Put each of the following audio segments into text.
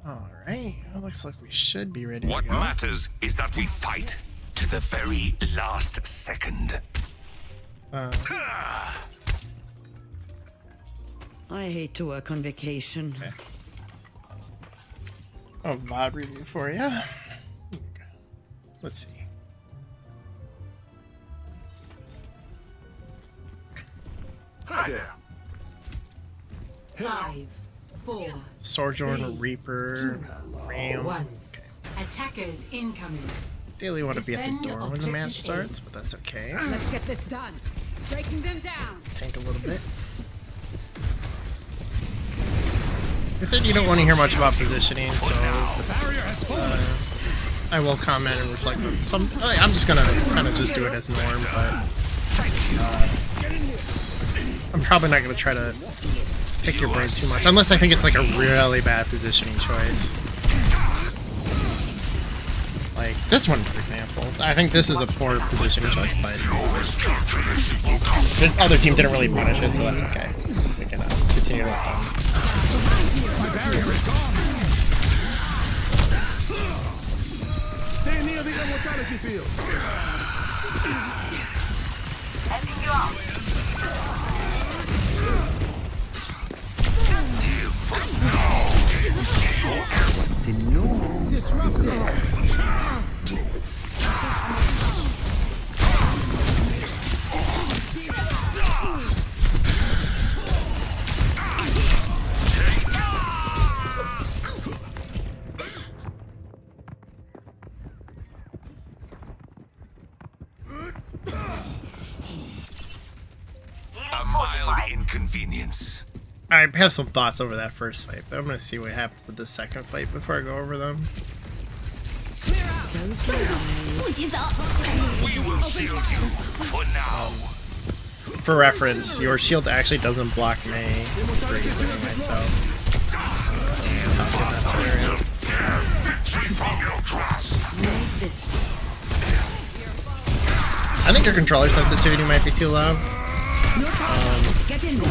Alright, it looks like we should be ready What to go. matters is that we fight to the very last second. I hate to work on vacation. Okay. Oh, VOD review for you. Let's see. Hi there. 5, 4, Sojourn, Reaper, Ram. 1. Attackers incoming. Daily want to be at the Defend door when the match objective starts, but that's okay. Let's get this done. Breaking them down. Tank a little bit. They said you don't want to hear much about positioning, so I will comment and reflect on some. I'm just gonna kind of just do it as norm, but I'm probably not gonna try to pick your brain too much, unless I think it's like a really bad positioning choice. Like this one, for example. I think this is a poor positioning choice, but the other team didn't really punish it, so that's okay. We can continue to My barrier is gone. Stay near the immortality field. Heading you out. Disrupted. A mild inconvenience. I have some thoughts over that first fight, but I'm gonna see what happens with the second fight before I go over them. We will shield you for now. For reference, your shield actually doesn't block Mei for you anyway, so in that scenario. I think your controller sensitivity might be too loud. Get in there.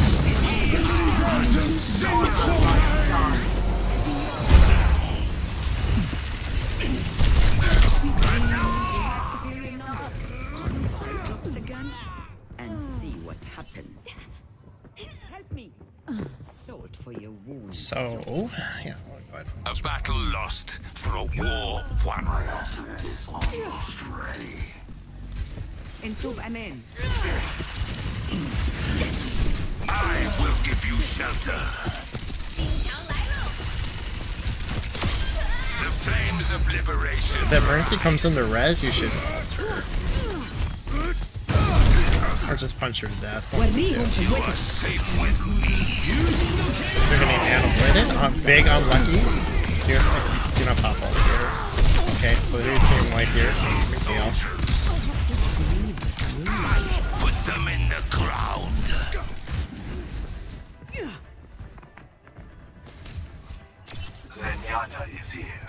Again and see what happens. Help me. Salt for your wounds. So, yeah, go ahead. A battle lost for a war won. Entub amen. I will give you shelter. The flames of liberation. If that Mercy comes in the res, you should or just punch her to death. You are safe with me. You're gonna animal big unlucky. Do not pop over here. Okay, blue team white here. Big deal. Put them in the ground. Zenyatta is here.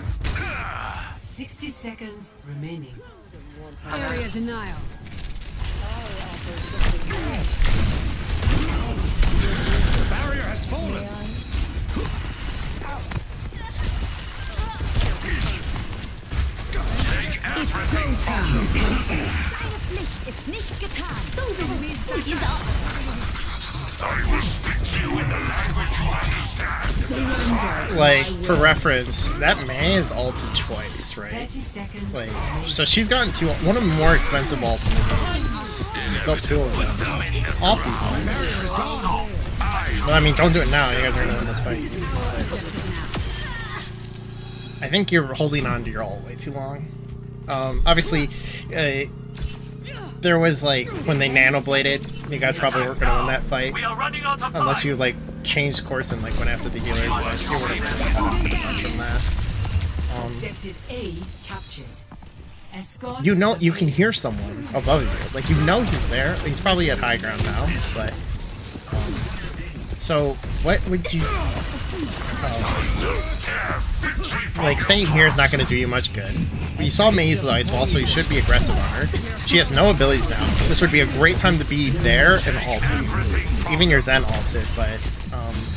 60 seconds remaining. Area denial. The barrier has fallen. Take everything. I will speak to you in the language you understand. Like, for reference, that Mei is ulted twice, right? 30 seconds. Like, so she's gotten one of the more expensive ults in the game. She's got two of them. Off these ones. Well, I mean, don't do it now. You guys are gonna win this fight. I think you're holding on to your ult way too long. Obviously, there was like when they nano bladed, you guys probably weren't gonna win that fight unless you like changed course and like went after the healers. But you would have much from that. Objective A captured. Escort You know, you can hear someone above you. Like, you know he's there. He's probably at high ground now, but so what would you? Like, staying here is not going to do you much good. You saw Mei's the ice wall, so you should be aggressive on her. She has no abilities now. This would be a great time to be there and ulted. Even your Zen ulted, but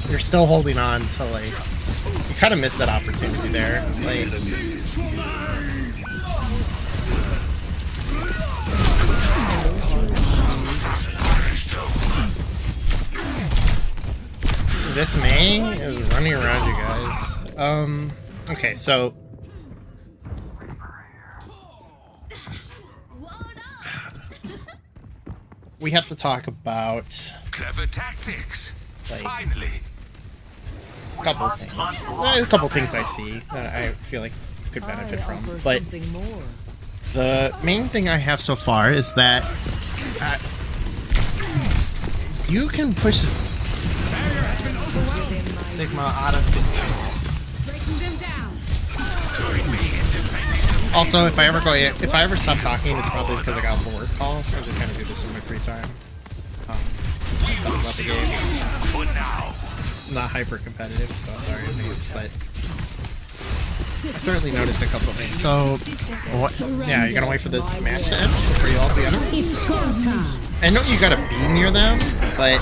you're still holding on to, like, You kind of missed that opportunity there. Like, this May is running around you guys. Okay, so we have to talk about Clever tactics. Like- Finally. a couple things. A couple things I see that I feel like could benefit from, but the main thing I have so far is that you can push Sigma out of distance. Breaking them down. Also, if I ever stop talking, it's probably because I got a work call. I just kind of do this in my free time. Talking about the game. For now. Not hyper competitive, so sorry in advance, but I certainly noticed a couple things. So, what? Yeah, you're gonna wait for this match to end before you all together. It's go time. I know you gotta be near them, but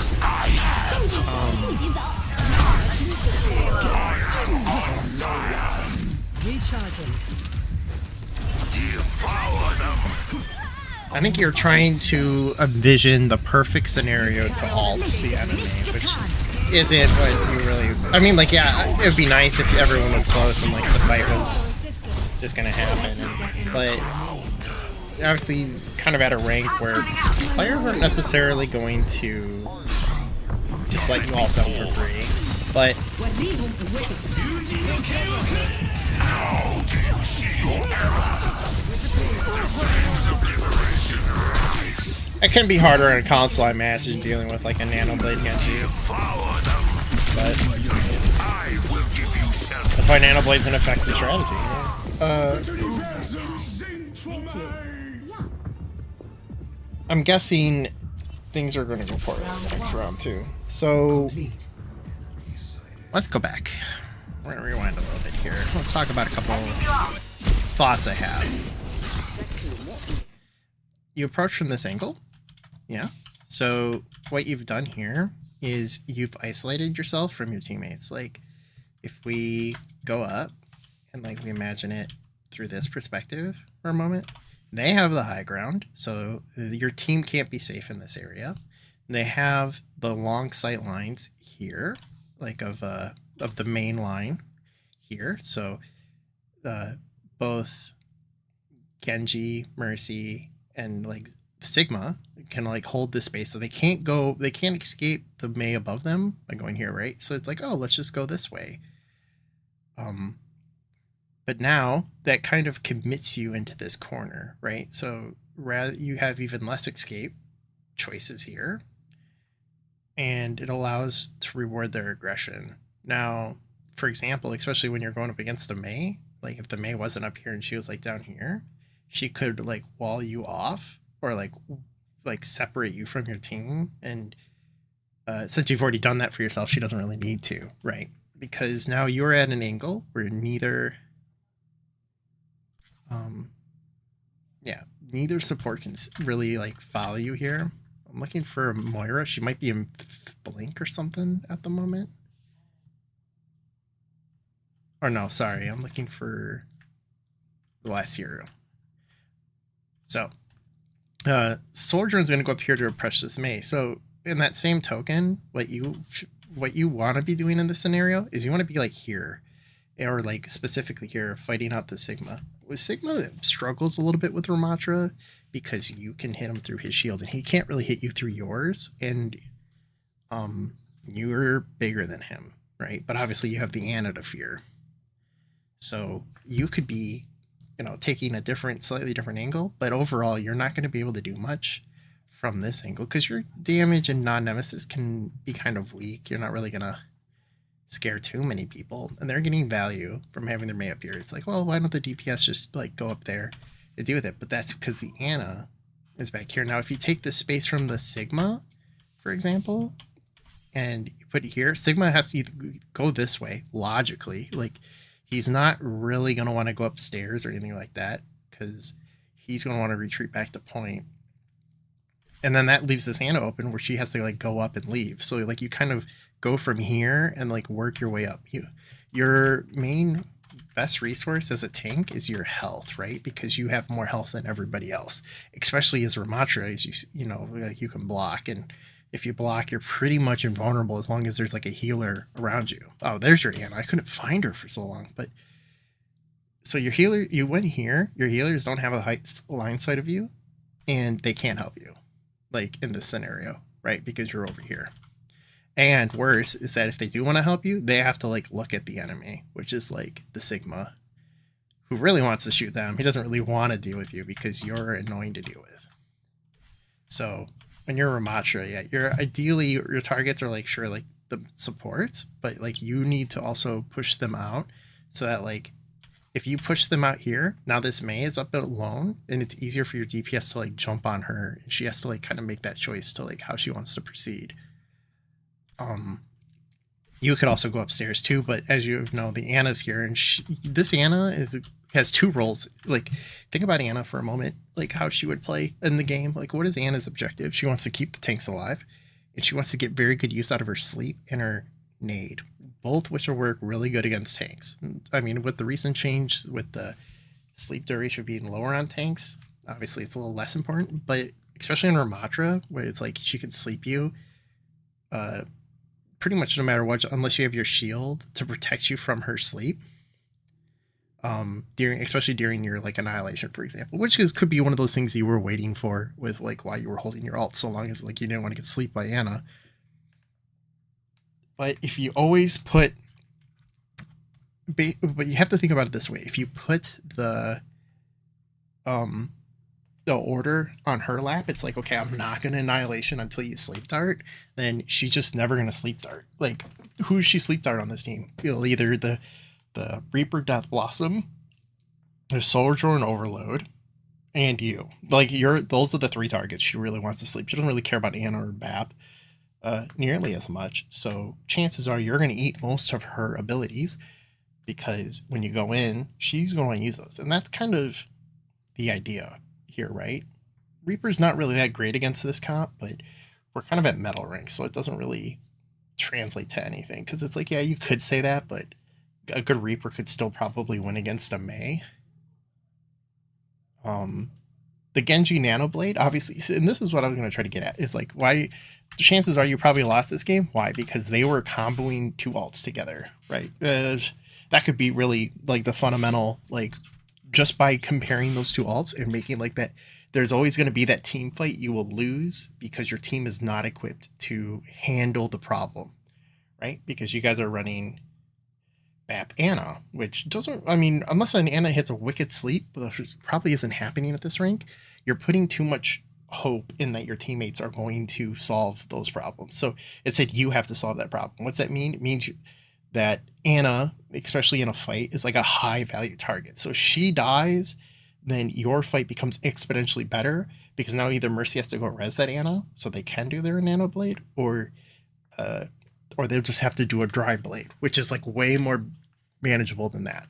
Recharging. Devour them. I think you're trying to envision the perfect scenario to alt the enemy, which isn't what you really. I mean, like, yeah, it would be nice if everyone was close and like the fight was just gonna happen, but obviously, kind of at a rank where players aren't necessarily going to just let you alt them for free. But How do you see your error? The flames of liberation rise. it can be harder in a console, I imagine, dealing with like a Nanoblade Genji. Devour them. But I will give you shelter. that's why Nanoblade's an effective strategy. I'm guessing things are going to go forward in the next round too. So let's go back. We're going to rewind a little bit here. Let's talk about a couple thoughts I have. You approach from this angle. Yeah. So what you've done here is you've isolated yourself from your teammates. Like, if we go up and like we imagine it through this perspective for a moment, they have the high ground, so your team can't be safe in this area. They have the long sight lines here, like of the main line here. So both Genji, Mercy, and like Sigma can like hold this space, so they can't escape the Mei above them by going here, right? So it's like, oh, let's just go this way. But now that kind of commits you into this corner, right? So rather you have even less escape choices here, and it allows to reward their aggression. Now, for example, especially when you're going up against a Mei, like if the Mei wasn't up here and she was like down here, she could like wall you off or like separate you from your team. And since you've already done that for yourself, she doesn't really need to, right? Because now you're at an angle where neither neither support can really like follow you here. I'm looking for Moira. She might be in Blink or something at the moment. Or no, sorry, I'm looking for the last hero. So Soldier's gonna go up here to approach this Mei. So in that same token, what you want to be doing in this scenario is you want to be like here, or like specifically here, fighting out the Sigma. Sigma struggles a little bit with Ramatra because you can hit him through his shield and he can't really hit you through yours, and you're bigger than him, right? But obviously you have the Ana to fear. So you could be, taking a slightly different angle, but overall you're not going to be able to do much from this angle because your damage and non-nemesis can be kind of weak. You're not really going to scare too many people, and they're getting value from having their Mei up here. It's like, well, why don't the DPS just like go up there and deal with it? But that's because the Ana is back here. Now, if you take the space from the Sigma, for example, and you put it here, Sigma has to go this way logically. Like, he's not really going to want to go upstairs or anything like that because he's going to want to retreat back to point. And then that leaves this Ana open where she has to like go up and leave. So like you kind of go from here and like work your way up. Your main best resource as a tank is your health, right? Because you have more health than everybody else, especially as Ramatra, as you know, like you can block, and if you block, you're pretty much invulnerable as long as there's like a healer around you. Oh, there's your Anna. I couldn't find her for so long, but so your healer, you went here, your healers don't have a line sight of you, and they can't help you, like in this scenario, right? Because you're over here. And worse is that if they do want to help you, they have to like look at the enemy, which is like the Sigma, who really wants to shoot them. He doesn't really want to deal with you because you're annoying to deal with. So when you're Ramatra, yeah, you're ideally your targets are like sure like the supports, but like you need to also push them out so that like if you push them out here, now this Mei is up alone, and it's easier for your DPS to like jump on her, and she has to like kind of make that choice to like how she wants to proceed. You could also go upstairs too, but as you know, the Anna's here, and this Anna has two roles. Like, think about Anna for a moment, like how she would play in the game. Like, what is Anna's objective? She wants to keep the tanks alive, and she wants to get very good use out of her sleep and her nade, both which will work really good against tanks. I mean, with the recent change with the sleep duration being lower on tanks, obviously it's a little less important, but especially in Ramatra, where it's like she can sleep you pretty much no matter what, unless you have your shield to protect you from her sleep. Especially during your like annihilation, for example, which could be one of those things you were waiting for with like why you were holding your ult so long as like you didn't want to get sleep by Anna. But if you always put, but you have to think about it this way: if you put the order on her lap, it's like, okay, I'm not going to annihilation until you sleep dart, then she's just never going to sleep dart. Like, who's she sleep dart on this team? Either the Reaper Death Blossom, the Soldier and Overload, and you. Like, those are the three targets she really wants to sleep. She doesn't really care about Anna or Bap nearly as much. So chances are you're going to eat most of her abilities, because when you go in, she's going to use those. And that's kind of the idea here, right? Reaper's not really that great against this comp, but we're kind of at metal rank, so it doesn't really translate to anything, because it's like, yeah, you could say that, but a good Reaper could still probably win against a Mei. The Genji Nanoblade, obviously, and this is what I was going to try to get at, is like, why the chances are you probably lost this game. Why? Because they were comboing two ults together, right? That could be really like the fundamental, like, just by comparing those two alts and making like that, there's always going to be that team fight you will lose because your team is not equipped to handle the problem, right? Because you guys are running Bap Anna, which doesn't, I mean, unless an Anna hits a wicked sleep, which probably isn't happening at this rank, you're putting too much hope in that your teammates are going to solve those problems. So it said you have to solve that problem. What's that mean? It means that Anna, especially in a fight, is like a high value target. So if she dies, then your fight becomes exponentially better, because now either Mercy has to go res that Anna so they can do their nano blade, or they'll just have to do a dry blade, which is like way more manageable than that.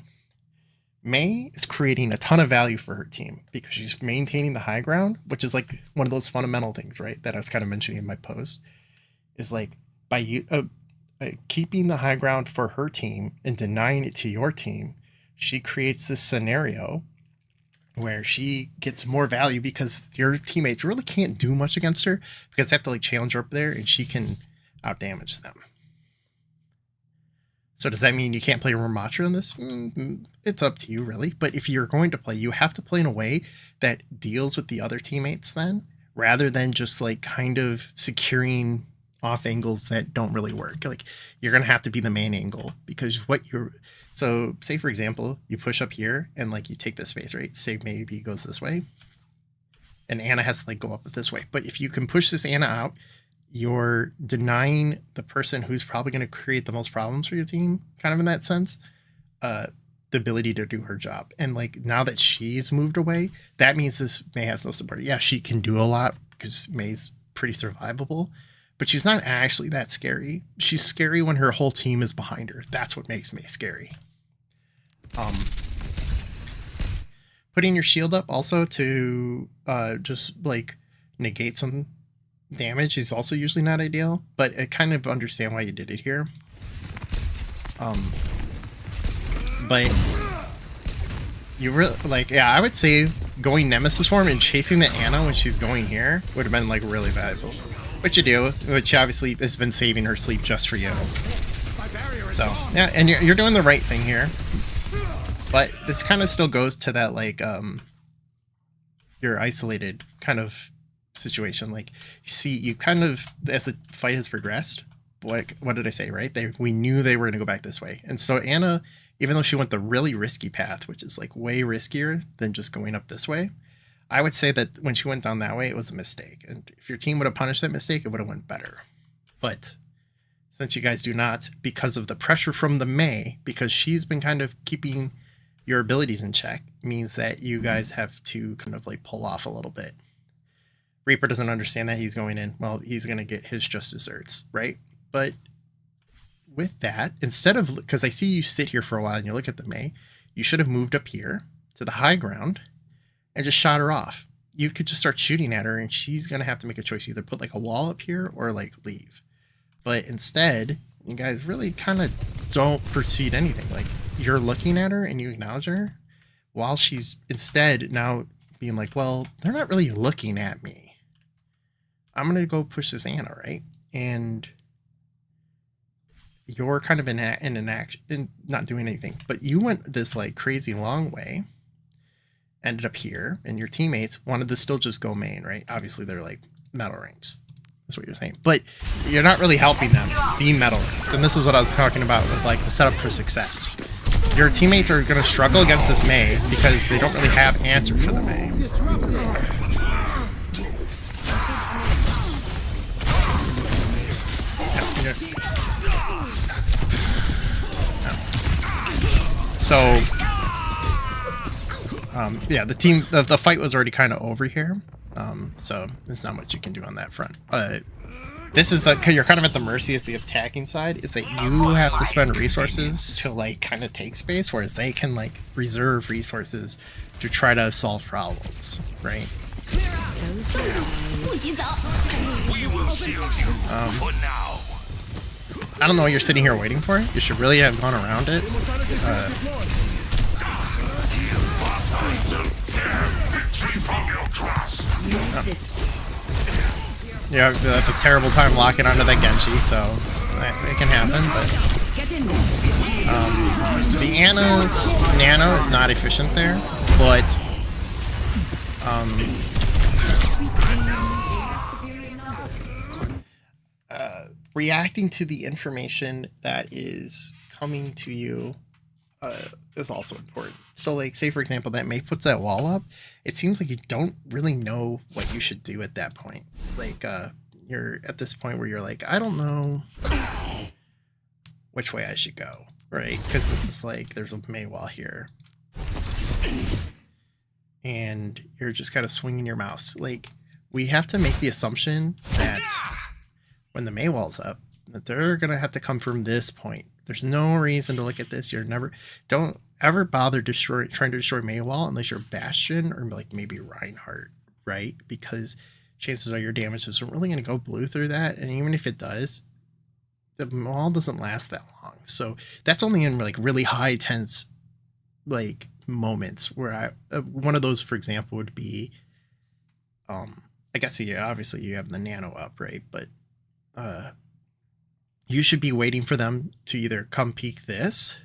Mei is creating a ton of value for her team because she's maintaining the high ground, which is like one of those fundamental things, right? That I was kind of mentioning in my post, is like by you keeping the high ground for her team and denying it to your team, she creates this scenario where she gets more value because your teammates really can't do much against her, because they have to like challenge her up there and she can outdamage them. So does that mean you can't play Ramatra in this? It's up to you, really. But if you're going to play, you have to play in a way that deals with the other teammates then, rather than just like kind of securing off angles that don't really work. Like, you're going to have to be the main angle, because so say for example, you push up here and like you take this space, right? Say maybe it goes this way and Anna has to like go up this way. But if you can push this Anna out, you're denying the person who's probably going to create the most problems for your team, kind of in that sense, the ability to do her job. And like, now that she's moved away, that means this Mei has no support. Yeah, she can do a lot because Mei's pretty survivable, but she's not actually that scary. She's scary when her whole team is behind her. That's what makes Mei scary. Putting your shield up also to just like negate some damage is also usually not ideal, but I kind of understand why you did it here. But you really like, yeah, I would say going Nemesis form and chasing the Ana when she's going here would have been like really valuable. Which you do, which obviously has been saving her sleep just for you. So yeah, and you're doing the right thing here. But this kind of still goes to that like your isolated kind of situation. Like, see, you kind of, as the fight has progressed, what did I say, right? We knew they were going to go back this way. And so Ana, even though she went the really risky path, which is like way riskier than just going up this way, I would say that when she went down that way, it was a mistake. And if your team would have punished that mistake, it would have went better. But since you guys do not, because of the pressure from the Mei, because she's been kind of keeping your abilities in check, means that you guys have to kind of like pull off a little bit. Reaper doesn't understand that. He's going in, well, he's going to get his just desserts, right? But with that, instead of, because I see you sit here for a while and you look at the Mei, you should have moved up here to the high ground and just shot her off. You could just start shooting at her and she's going to have to make a choice, either put like a wall up here or like leave. But instead, you guys really kind of don't proceed anything. Like, you're looking at her and you acknowledge her while she's instead now being like, well, they're not really looking at me. I'm going to go push this Ana, right? And you're kind of in an action, not doing anything, but you went this like crazy long way, ended up here, and your teammates wanted to still just go main, right? Obviously they're like metal ranks. That's what you're saying, but you're not really helping them be metal ranks. And this is what I was talking about with like the setup for success. Your teammates are going to struggle against this Mei because they don't really have answers for the Mei. So, yeah, the fight was already kind of over here. So there's not much you can do on that front. This is you're kind of at the mercy of the attacking side, is that you have to spend resources to like kind of take space, whereas they can like reserve resources to try to solve problems, right? We will shield you for now. I don't know what you're sitting here waiting for. You should really have gone around it. From your grasp. You have a terrible time locking onto that Genji, so it can happen. But the Ana's Nano is not efficient there, but reacting to the information that is coming to you is also important. So like, say for example, that Mei puts that wall up, it seems like you don't really know what you should do at that point. Like you're at this point where you're like, I don't know which way I should go, right? Because this is like, there's a Mei wall here and you're just kind of swinging your mouse. Like, we have to make the assumption that when the Mei wall's up, that they're gonna have to come from this point. There's no reason to look at this. Don't ever bother trying to destroy Mei wall unless you're Bastion or like maybe Reinhardt, right? Because chances are your damage isn't really gonna go blue through that, and even if it does, the wall doesn't last that long. So that's only in like really high tense like moments where one of those, for example, would be I guess, yeah, obviously you have the Nano up, right? But you should be waiting for them to either come peek this,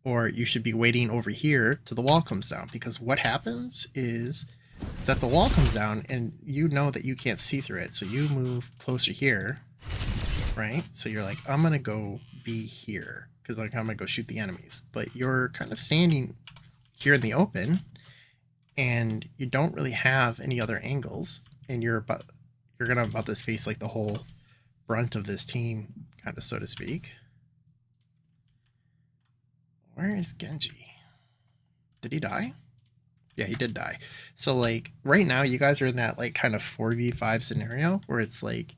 or you should be waiting over here till the wall comes down. Because what happens is that the wall comes down and you know that you can't see through it. So you move closer here, right? So you're like, I'm going to go be here because like I'm going to go shoot the enemies. But you're kind of standing here in the open and you don't really have any other angles. And you're about to face like the whole brunt of this team, kind of, so to speak. Where is Genji? Did he die? Yeah, he did die. So like right now you guys are in that like kind of 4v5 scenario where it's like,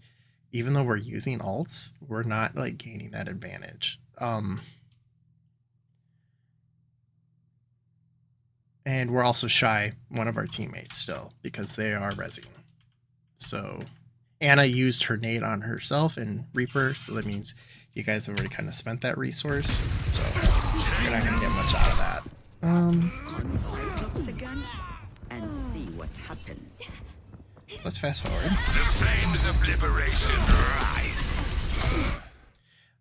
even though we're using ults, we're not like gaining that advantage. And we're also shy one of our teammates still because they are rezzing. So, Anna used her nade on herself and Reaper, so that means you guys have already kind of spent that resource, so you're not going to get much out of that. Call me Cyclops again and see what happens. Let's fast forward. The flames of liberation rise.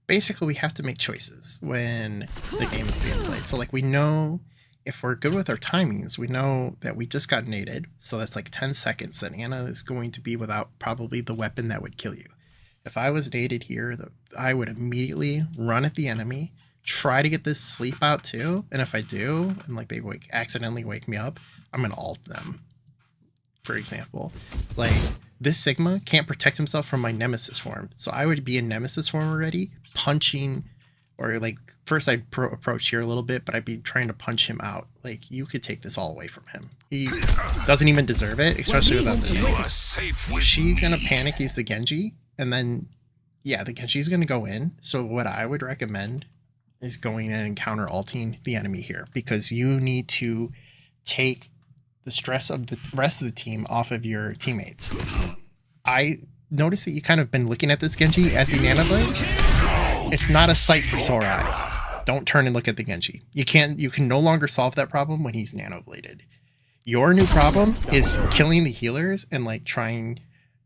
Basically, we have to make choices when the game is being played. So, like, we know if we're good with our timings, we know that we just got naded. So that's like 10 seconds that Anna is going to be without probably the weapon that would kill you. If I was naded here, I would immediately run at the enemy, try to get this sleep out too. And if I do, and like they accidentally wake me up, I'm going to ult them. For example, like this Sigma can't protect himself from my Nemesis form. So I would be in Nemesis form already, punching, or like first I'd approach here a little bit, but I'd be trying to punch him out. Like you could take this all away from him. He doesn't even deserve it, especially without the You are safe with She's going to panic, use the Genji, and then, yeah, the Genji's going to go in. So what I would recommend is going in and counter ulting the enemy here, because you need to take the stress of the rest of the team off of your teammates. I noticed that you kind of been looking at this Genji as he nanoblades. It's not a sight for sore eyes. Don't turn and look at the Genji. You can no longer solve that problem when he's nanobladed. Your new problem is killing the healers and like trying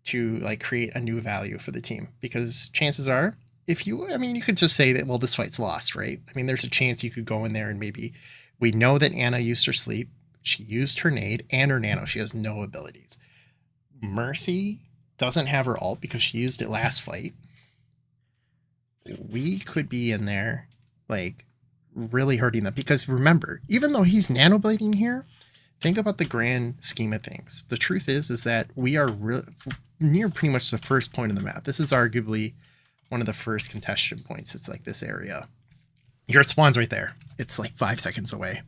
to like create a new value for the team, because chances are, if you, I mean, you could just say that, well, this fight's lost, right? I mean, there's a chance you could go in there and maybe, we know that Anna used her sleep. She used her nade and her nano. She has no abilities. Mercy doesn't have her ult because she used it last fight. We could be in there like really hurting them, because remember, even though he's nanoblading here, think about the grand scheme of things. The truth is that we are near pretty much the first point of the map. This is arguably one of the first contestation points. It's like this area. Your spawn's right there. It's like 5 seconds away.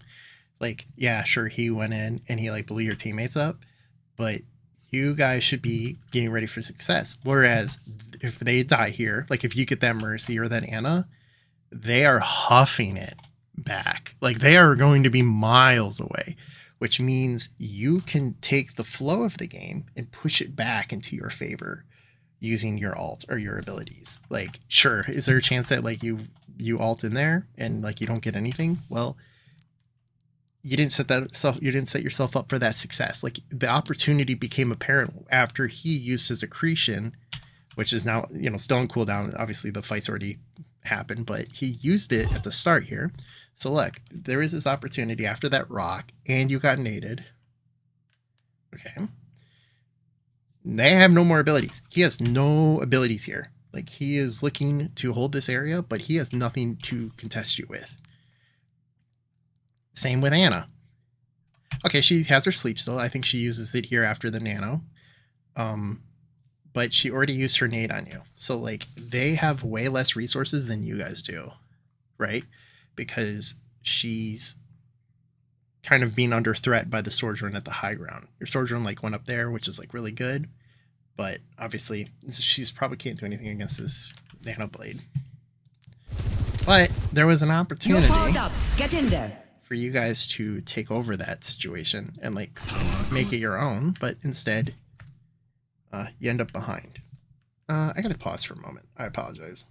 Like, yeah, sure, he went in and he like blew your teammates up, but you guys should be getting ready for success. Whereas if they die here, like if you get that Mercy or that Anna, they are huffing it back. Like they are going to be miles away, which means you can take the flow of the game and push it back into your favor using your ult or your abilities. Like, sure, is there a chance that like you ult in there and like you don't get anything? Well, you didn't set yourself up for that success. Like the opportunity became apparent after he used his accretion, which is now, you know, still on cooldown. Obviously the fight's already happened, but he used it at the start here. So look, there is this opportunity after that rock and you got naded. Okay. They have no more abilities. He has no abilities here. Like he is looking to hold this area, but he has nothing to contest you with. Same with Anna. Okay, she has her sleep still. I think she uses it here after the nano. But she already used her nade on you. So like they have way less resources than you guys do, right? Because she's kind of being under threat by the sword run at the high ground. Your sword run like went up there, which is like really good. But obviously she's probably can't do anything against this nano blade. But there was an opportunity. You're powered up. Get in there. For you guys to take over that situation and like make it your own, but instead you end up behind. I gotta pause for a moment. I apologize.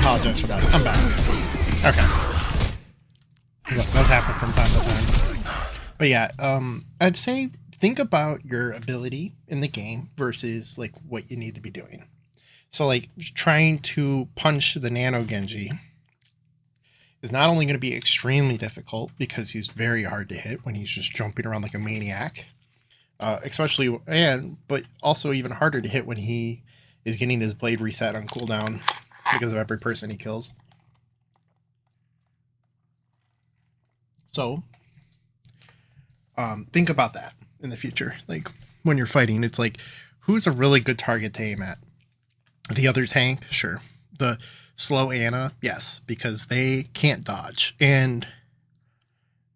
apologize for that. I'm back. Okay. Look, those happen from time to time. But yeah, I'd say think about your ability in the game versus like what you need to be doing. So like trying to punch the Nano Genji is not only going to be extremely difficult because he's very hard to hit when he's just jumping around like a maniac, but also even harder to hit when he is getting his blade reset on cooldown because of every person he kills. So think about that in the future. Like when you're fighting, it's like, who's a really good target to aim at? The other tank? Sure. The slow Ana? Yes, because they can't dodge. And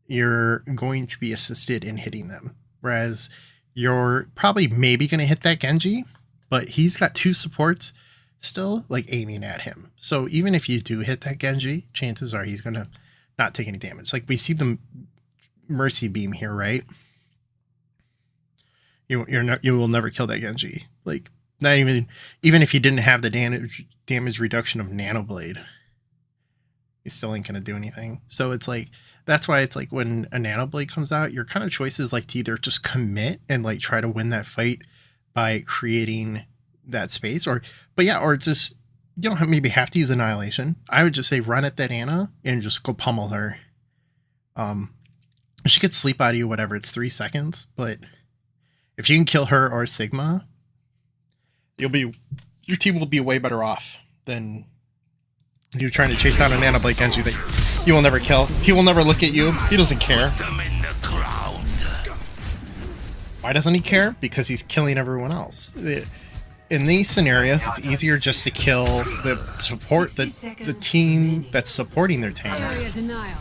you're going to be assisted in hitting them. Whereas you're probably maybe going to hit that Genji, but he's got 2 supports still like aiming at him. So even if you do hit that Genji, chances are he's going to not take any damage. Like we see the Mercy beam here, right? You will never kill that Genji. Like not even if you didn't have the damage reduction of Nanoblade, you still ain't gonna do anything. So it's like, that's why it's like when a Nanoblade comes out, your kind of choice is like to either just commit and like try to win that fight by creating that space, or just, you don't maybe have to use Annihilation. I would just say run at that Ana and just go pummel her. She could sleep out of you, whatever, it's 3 seconds, but if you can kill her or Sigma, your team will be way better off than you trying to chase down a Nanoblade Genji that you will never kill. He will never look at you. He doesn't care. Why doesn't he care? Because he's killing everyone else. In these scenarios, it's easier just to kill the team that's supporting their tank Area denial.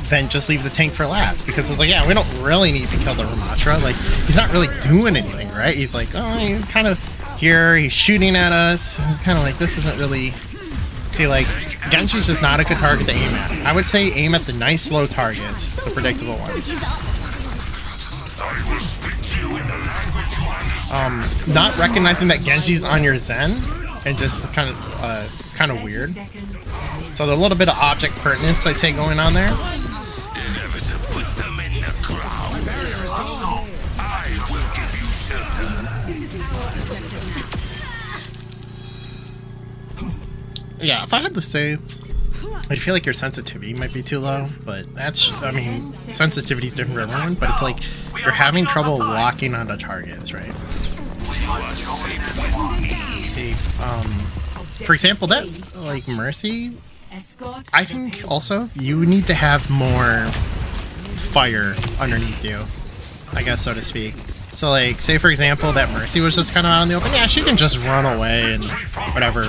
than just leave the tank for last. Because it's like, yeah, we don't really need to kill the Ramatra. Like, he's not really doing anything, right? He's like, oh, he's kind of here. He's shooting at us. It's kind of like, this isn't really... See, like, Genji's just not a good target to aim at. I would say aim at the nice, slow targets, the predictable ones. Not recognizing that Genji's on your Zen, and just kind of, it's kind of weird. So there's a little bit of object pertinence, I say, going on there. Yeah, if I had to say, I feel like your sensitivity might be too low, but that's, I mean, sensitivity is different for everyone, but it's like you're having trouble locking onto targets, right? See, for example, that, like, Mercy, I think also you need to have more fire underneath you, I guess, so to speak. So, like, say, for example, that Mercy was just kind of out in the open. Yeah, she can just run away and whatever.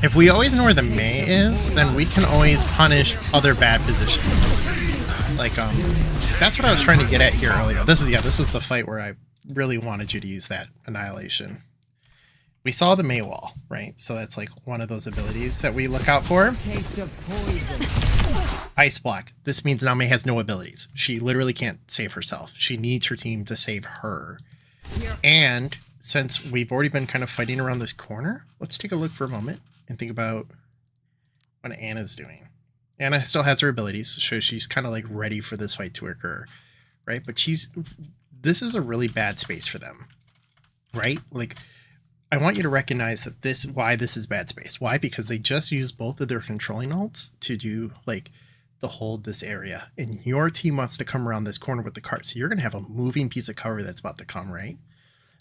If we always know where the Mei is, then we can always punish other bad positions. Like, that's what I was trying to get at here earlier. This is the fight where I really wanted you to use that Annihilation. We saw the Mei wall, right? So that's like one of those abilities that we look out for. Taste of poison. Ice block. This means now Mei has no abilities. She literally can't save herself. She needs her team to save her. And since we've already been kind of fighting around this corner, let's take a look for a moment and think about what Ana's doing. Ana still has her abilities, so she's kind of like ready for this fight to occur, right? But this is a really bad space for them, right? Like, I want you to recognize that why this is bad space. Why? Because they just used both of their controlling ults to do, like, to hold this area. And your team wants to come around this corner with the cart. So you're going to have a moving piece of cover that's about to come, right?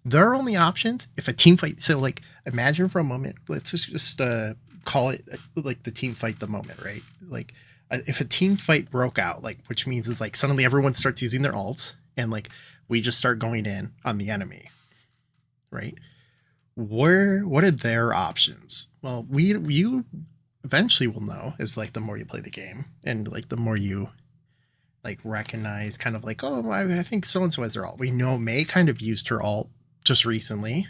Their only options, if a team fight, so like, imagine for a moment, let's just call it like the team fight the moment, right? Like, if a team fight broke out, like, which means is like suddenly everyone starts using their ults and like we just start going in on the enemy, right? What are their options? Well, you eventually will know, is like the more you play the game and like the more you like recognize kind of like, oh, I think so-and-so has their ult. We know Mei kind of used her ult just recently.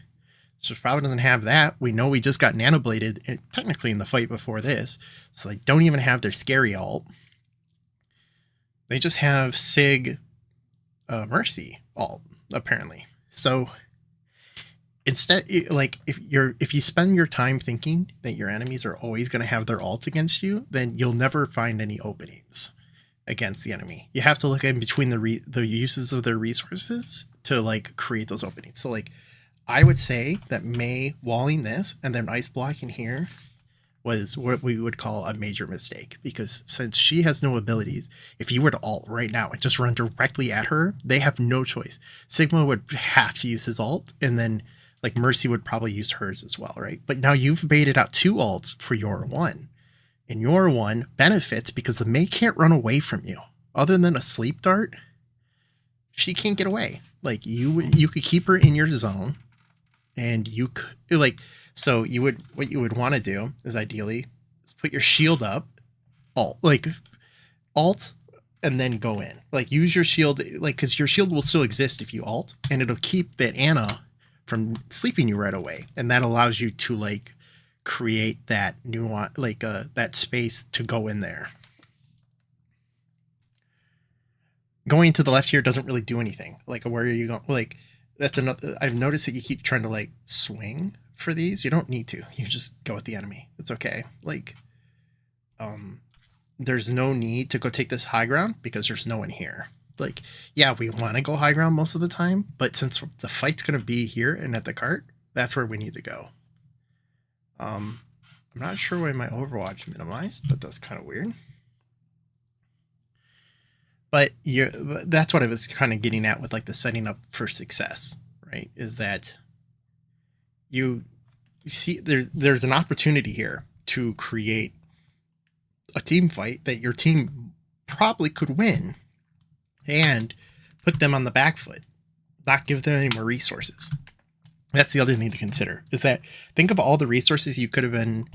So she probably doesn't have that. We know we just got nanobladed technically in the fight before this. So they don't even have their scary ult. They just have Sig Mercy ult, apparently. So instead, like if you spend your time thinking that your enemies are always going to have their ult against you, then you'll never find any openings against the enemy. You have to look in between the uses of their resources to like create those openings. So like I would say that Mei walling this and then ice blocking here was what we would call a major mistake, because since she has no abilities, if you were to ult right now and just run directly at her, they have no choice. Sigma would have to use his ult, and then like Mercy would probably use hers as well, right? But now you've baited out 2 ults for your one, and your one benefits because the Mei can't run away from you. Other than a sleep dart, she can't get away. Like you could keep her in your zone, and you could like. So what you would want to do is ideally put your shield up, alt, and then go in. Like use your shield, like because your shield will still exist if you alt, and it'll keep that Ana from sleeping you right away, and that allows you to like create that nuance, like that space to go in there. Going to the left here doesn't really do anything. Like where are you going? Like that's another. I've noticed that you keep trying to like swing for these. You don't need to. You just go with the enemy. It's okay. Like there's no need to go take this high ground because there's no one here. Like yeah, we want to go high ground most of the time, but since the fight's going to be here and at the cart, that's where we need to go. I'm not sure why my Overwatch minimized, but that's kind of weird. But that's what I was kind of getting at with like the setting up for success, right? Is that you see there's an opportunity here to create a team fight that your team probably could win and put them on the back foot, not give them any more resources. That's the other thing to consider, is that think of all the resources you could have been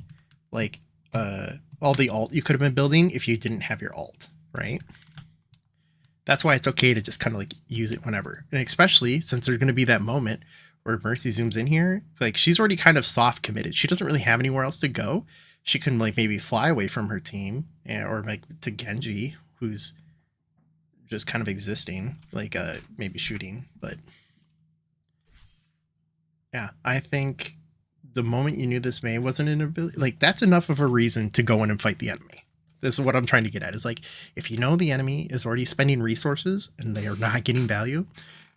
like all the ult you could have been building if you didn't have your ult, right? That's why it's okay to just kind of like use it whenever, and especially since there's going to be that moment where Mercy zooms in here, like she's already kind of soft committed. She doesn't really have anywhere else to go. She can like maybe fly away from her team, or like to Genji, who's just kind of existing, like maybe shooting. But yeah, I think the moment you knew this Mei wasn't an ability, like that's enough of a reason to go in and fight the enemy. This is what I'm trying to get at, is like if you know the enemy is already spending resources and they are not getting value,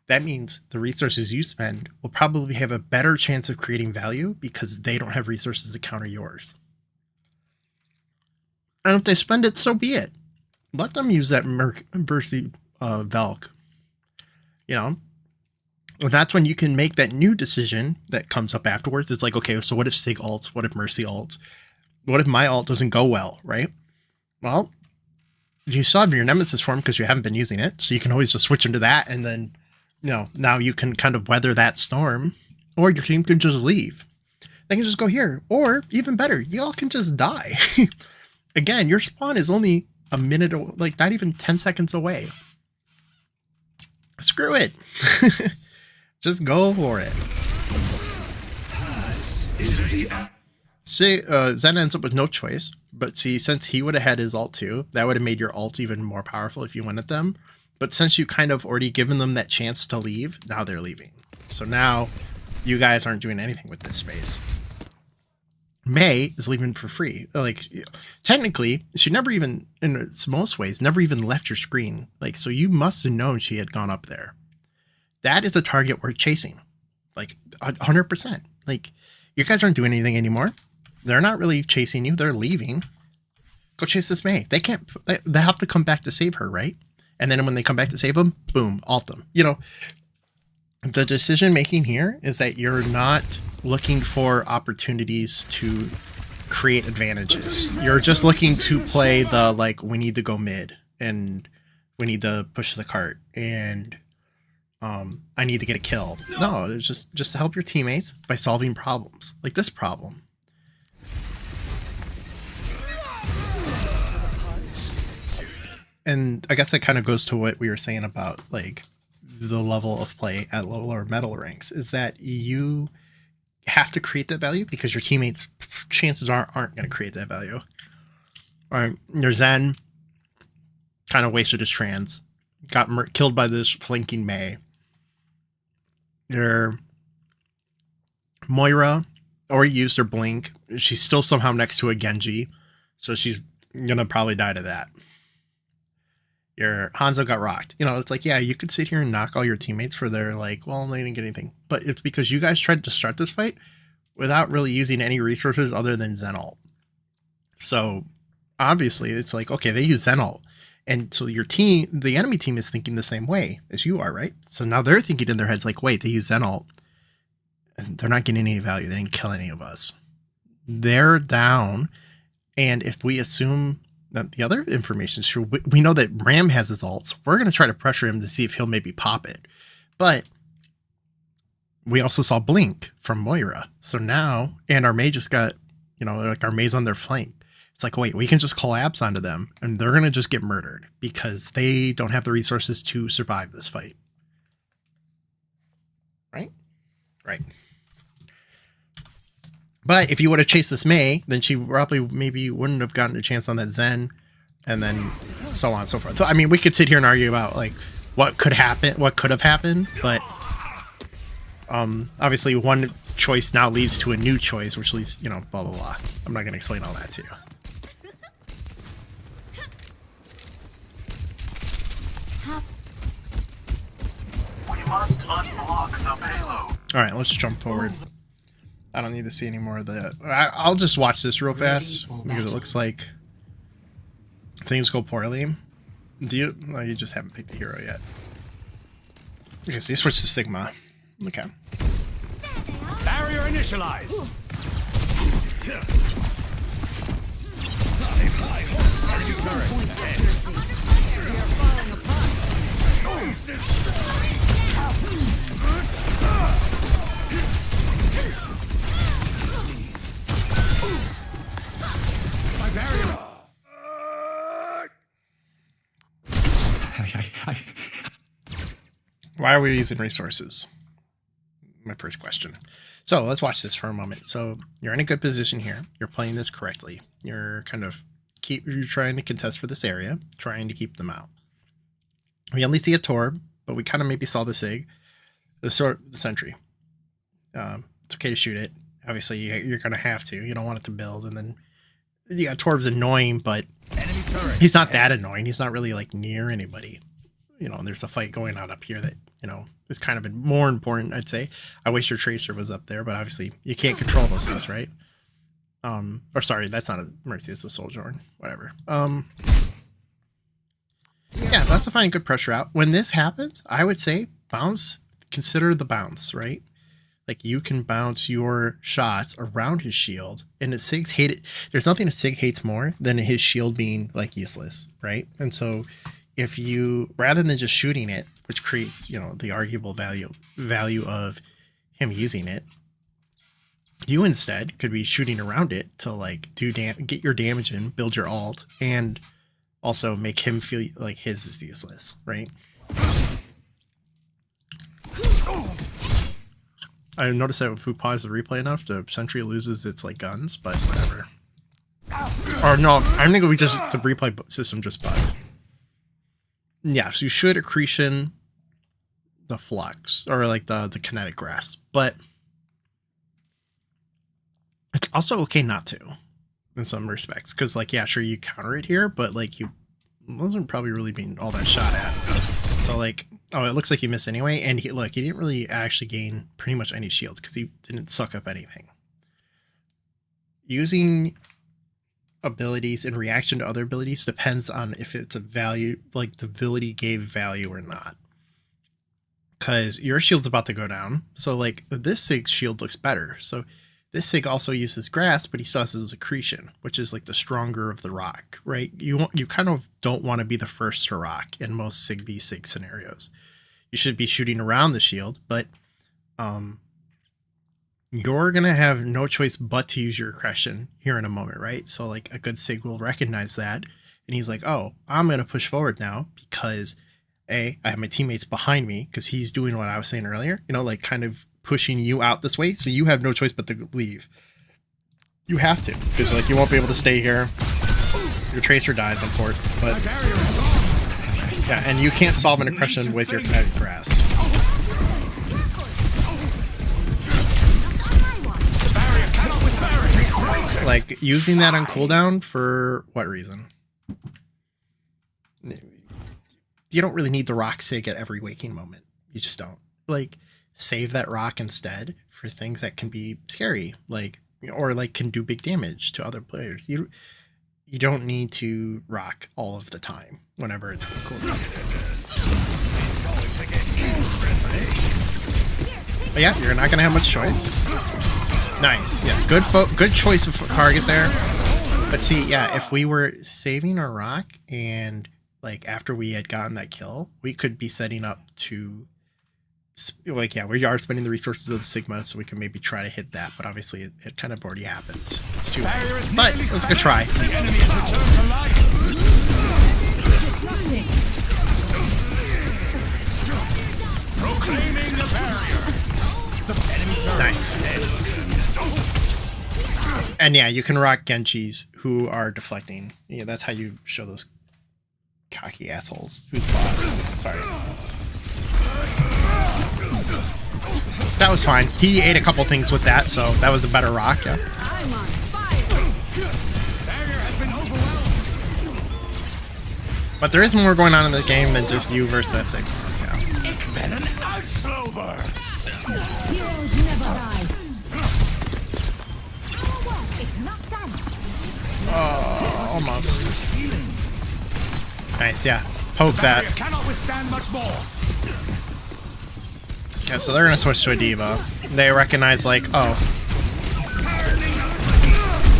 that means the resources you spend will probably have a better chance of creating value because they don't have resources to counter yours. And if they spend it, so be it. Let them use that Mercy Valk. You know? And that's when you can make that new decision that comes up afterwards. It's like, okay, so what if Sig ults? What if Mercy ults? What if my ult doesn't go well, right? Well, you still have your Nemesis form because you haven't been using it. So you can always just switch into that, and then now you can kind of weather that storm, or your team can just leave. They can just go here, or even better, y'all can just die. Again, your spawn is only a minute, like not even 10 seconds away. Screw it. Just go for it. See, Zen ends up with no choice, but see, since he would have had his ult too, that would have made your ult even more powerful if you went at them. But since you kind of already given them that chance to leave, now they're leaving. So now you guys aren't doing anything with this space. Mei is leaving for free. Like, technically, she never even, in most ways, never even left your screen. Like, so you must have known she had gone up there. That is a target worth chasing. Like, 100%. Like, you guys aren't doing anything anymore. They're not really chasing you. They're leaving. Go chase this Mei. They can't, they have to come back to save her, right? And then when they come back to save them, boom, ult them. You know, the decision making here is that you're not looking for opportunities to create advantages. You're just looking to play the, like, we need to go mid and we need to push the cart and I need to get a kill. No, it's just to help your teammates by solving problems like this problem. And I guess that kind of goes to what we were saying about like the level of play at lower metal ranks, is that you have to create that value because your teammates chances aren't going to create that value. All right, your Zen kind of wasted his trans, got killed by this flanking Mei. Your Moira already used her blink. She's still somehow next to a Genji, so she's gonna probably die to that. Your Hanzo got rocked. You know, it's like, yeah, you could sit here and knock all your teammates for their like, well, they didn't get anything. But it's because you guys tried to start this fight without really using any resources other than Zen ult. So obviously it's like, okay, they use Zen ult. And so your team, the enemy team is thinking the same way as you are, right? So now they're thinking in their heads like, wait, they use Zen ult and they're not getting any value. They didn't kill any of us. They're down. And if we assume that the other information is true, we know that Ram has his ults. We're going to try to pressure him to see if he'll maybe pop it. But we also saw Blink from Moira. So now, and our Mei just got, you know, like our Mei's on their flank. It's like, wait, we can just collapse onto them and they're going to just get murdered because they don't have the resources to survive this fight. Right? Right. But if you would have chased this Mei, then she probably maybe wouldn't have gotten a chance on that Zen, and then so on and so forth. I mean, we could sit here and argue about like what could happen, what could have happened, but obviously one choice now leads to a new choice, which leads, you know, blah blah blah. I'm not gonna explain all that to you. We must unblock the payload. All right, let's jump forward. I don't need to see any more of the. I'll just watch this real fast because it looks like things go poorly. Do you? No, you just haven't picked the hero yet. Okay, so you switch to Sigma. Okay. Barrier initialized. My barrier. Why are we using resources? My first question. So let's watch this for a moment. So you're in a good position here. You're playing this correctly. You're kind of you're trying to contest for this area, trying to keep them out. We only see a Torb, but we kind of maybe saw the Sig, the sentry. It's okay to shoot it. Obviously, you're going to have to. You don't want it to build, and then yeah, Torb's annoying, but he's not that annoying. He's not really like near anybody. You know, and there's a fight going on up here that, you know, is kind of more important, I'd say. I wish your Tracer was up there, but obviously you can't control those things, right? Or sorry, that's not a Mercy, it's a Sojourn. Whatever. Yeah, that's a fine, good pressure out. When this happens, I would say bounce, consider the bounce, right? Like you can bounce your shots around his shield, and the Sig's hate it. There's nothing a Sig hates more than his shield being like useless, right? And so if you, rather than just shooting it, which creates, you know, the arguable value of him using it, you instead could be shooting around it to like get your damage in, build your ult, and also make him feel like his is useless, right? I noticed that if we pause the replay enough, the Sentry loses its like guns, but whatever. Or no, I think we just the replay system just bugged. Yeah, so you should accretion the flux or like the kinetic grasp, but it's also okay not to in some respects, because like, yeah, sure, you counter it here, but like you wasn't probably really being all that shot at. So like, oh, it looks like you missed anyway, and he didn't really actually gain pretty much any shields because he didn't suck up anything. Using abilities in reaction to other abilities depends on if it's a value, like the ability gave value or not. Because your shield's about to go down, so like this Sig's shield looks better. So this Sig also uses grasp, but he still has his accretion, which is like the stronger of the rock, right? You kind of don't want to be the first to rock in most Sig v Sig scenarios. You should be shooting around the shield, but you're going to have no choice but to use your accretion here in a moment, right? So like a good Sig will recognize that, and he's like, oh, I'm going to push forward now because I have my teammates behind me, because he's doing what I was saying earlier, you know, like kind of pushing you out this way, so you have no choice but to leave. You have to, because like you won't be able to stay here. Your Tracer dies on port, but yeah, and you can't solve an accretion with your kinetic grasp. Like, using that on cooldown for what reason? You don't really need the rock sig at every waking moment. You just don't. Like, save that rock instead for things that can be scary, like, or like can do big damage to other players. You don't need to rock all of the time whenever it's cool. But yeah, you're not gonna have much choice. Nice, yeah, good choice of target there. But see, yeah, if we were saving our rock and like after we had gotten that kill, we could be setting up to like, yeah, we are spending the resources of the Sigma, so we can maybe try to hit that. But obviously, it kind of already happened. It's too late. But let's go try. The enemy has returned to life. Proclaiming the barrier. Nice. And yeah, you can rock Genjis who are deflecting. Yeah, that's how you show those cocky assholes. Who's boss? Sorry. That was fine. He ate a couple things with that, so that was a better rock. Yeah. I'm on fire. Barrier has been overwhelmed. But there is more going on in the game than just you versus Sigma. Yeah. Ik ben een uitslover. Heroes never die. Oh, almost. Nice, yeah. Poke that. Barrier cannot withstand much more. Yeah, so they're gonna switch to a diva. They recognize like, oh,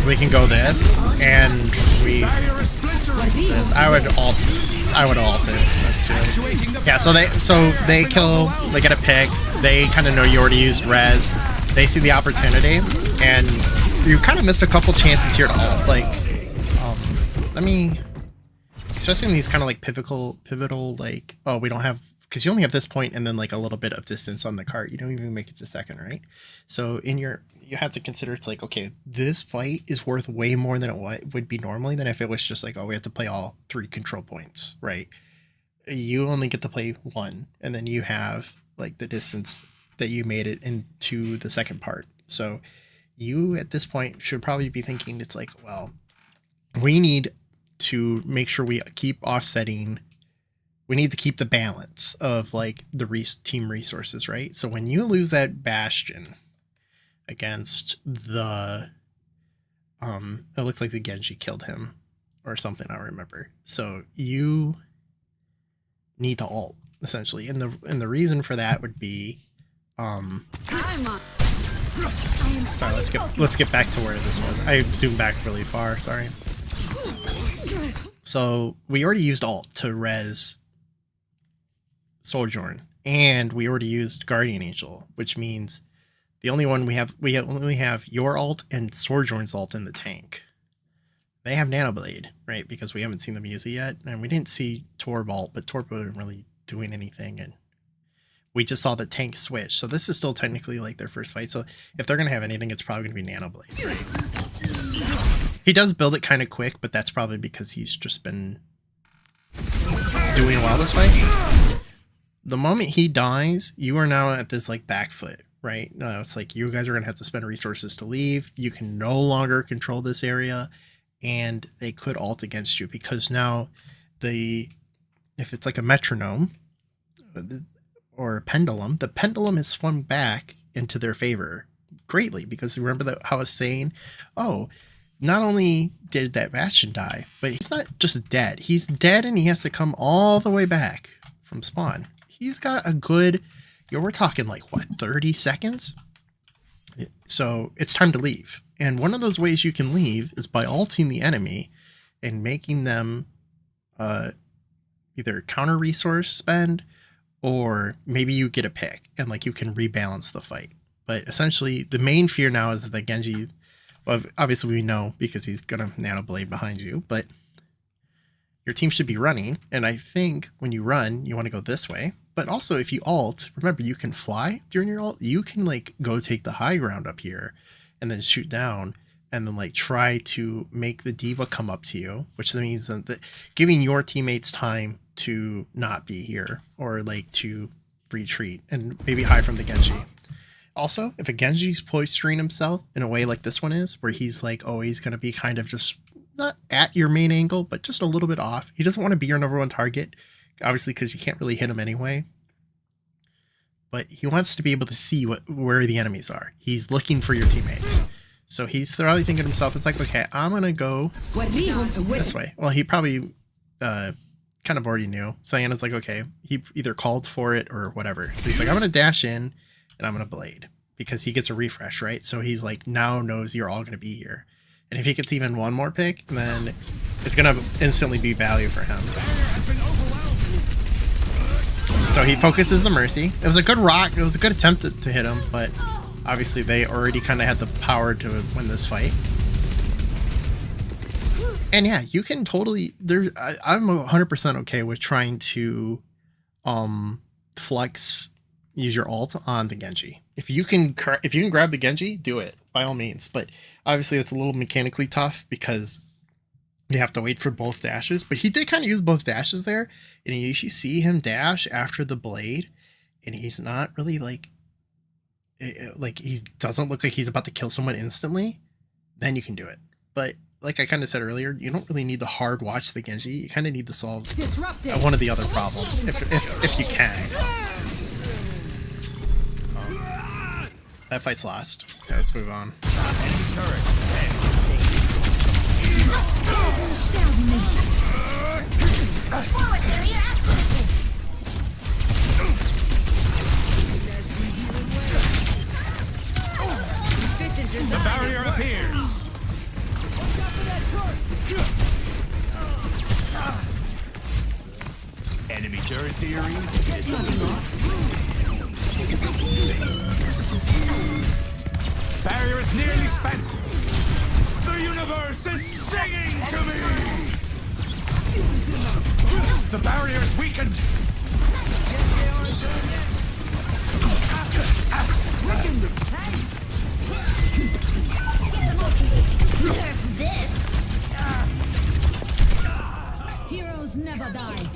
we can go this, and we. Barrier is splintering. I would ult it. Let's do it. Yeah, so they kill. They get a pick. They kind of know you already used res. They see the opportunity, and you kind of miss a couple chances here to ult. Like, let me. Especially in these kind of like pivotal like, oh, we don't have. Because you only have this point and then like a little bit of distance on the cart. You don't even make it to second, right? So you have to consider it's like, okay, this fight is worth way more than it would be normally than if it was just like, oh, we have to play all 3 control points, right? You only get to play 1, and then you have like the distance that you made it into the second part. So you at this point should probably be thinking it's like, well, we need to make sure we keep offsetting. We need to keep the balance of like the team resources, right? So when you lose that Bastion against the, it looks like the Genji killed him or something, I don't remember. So you need to ult essentially, and the reason for that would be, sorry, let's get back to where this was. I zoomed back really far. Sorry. So we already used ult to res Sojourn, and we already used Guardian Angel, which means the only one we only have your ult and Sojourn's ult in the tank. They have Nanoblade, right? Because we haven't seen them use it yet, and we didn't see Torb ult, but Torb wasn't really doing anything, and we just saw the tank switch. So this is still technically like their first fight. So if they're gonna have anything, it's probably gonna be Nanoblade, right? He does build it kind of quick, but that's probably because he's just been doing well this fight. The moment he dies, you are now at this like back foot, right? No, it's like you guys are gonna have to spend resources to leave. You can no longer control this area, and they could ult against you because now if it's like a metronome or a pendulum, the pendulum has swung back into their favor greatly, because remember how I was saying, oh, not only did that Bastion die, but he's not just dead. He's dead and he has to come all the way back from spawn. He's got a good, we're talking like, what, 30 seconds? So it's time to leave. And one of those ways you can leave is by ulting the enemy and making them either counter resource spend, or maybe you get a pick and like you can rebalance the fight. But essentially the main fear now is that the Genji, well, obviously we know because he's gonna Nanoblade behind you, but your team should be running. And I think when you run, you want to go this way. But also if you ult, remember you can fly during your ult. You can like go take the high ground up here and then shoot down and then like try to make the diva come up to you, which means that giving your teammates time to not be here or like to retreat and maybe hide from the Genji. also, if a Genji's posturing himself in a way like this one is, where he's like always going to be kind of just not at your main angle, but just a little bit off. He doesn't want to be your number one target, obviously, because you can't really hit him anyway. But he wants to be able to see where the enemies are. He's looking for your teammates. So he's probably thinking to himself, it's like, okay, I'm going to go this way. Well, he probably kind of already knew. Cyanna's like, okay, he either called for it or whatever. So he's like, I'm going to dash in and I'm going to blade because he gets a refresh, right? So he's like, now knows you're all going to be here. And if he gets even one more pick, then it's going to instantly be value for him. So he focuses the Mercy. It was a good rock. It was a good attempt to hit him, but obviously they already kind of had the power to win this fight. And yeah, you can totally... I'm 100% okay with trying to flex, use your ult on the Genji. If you can grab the Genji, do it by all means. But obviously it's a little mechanically tough because you have to wait for both dashes. But he did kind of use both dashes there, and you usually see him dash after the blade, and he's not really like he doesn't look like he's about to kill someone instantly. Then you can do it. But like I kind of said earlier, you don't really need to hard watch the Genji. You kind of need to solve one of the other problems if you can. That fight's lost. Okay, let's move on. The barrier appears. Enemy turret theory is barrier is nearly spent. The universe is singing to me. The barrier is weakened. Heroes never die.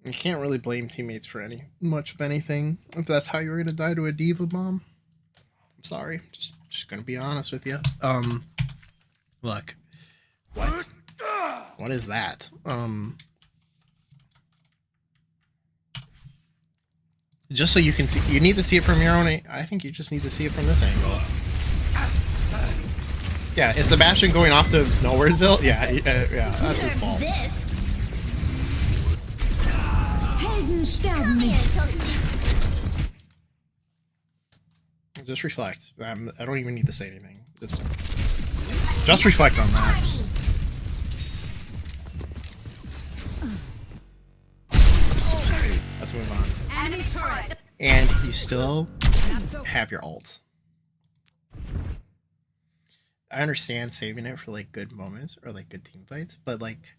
You can't really blame teammates for much of anything. If that's how you're gonna die to a diva bomb, I'm sorry. Just gonna be honest with you. Look, what is that? Just so you can see, you need to see it from your own. I think you just need to see it from this angle. Yeah, is the Bastion going off to Nowheresville? Yeah, yeah, that's his fault. Just reflect. I don't even need to say anything. Just reflect on that. Let's move on. Enemy turret. And you still have your ult. I understand saving it for like good moments or like good team fights, but like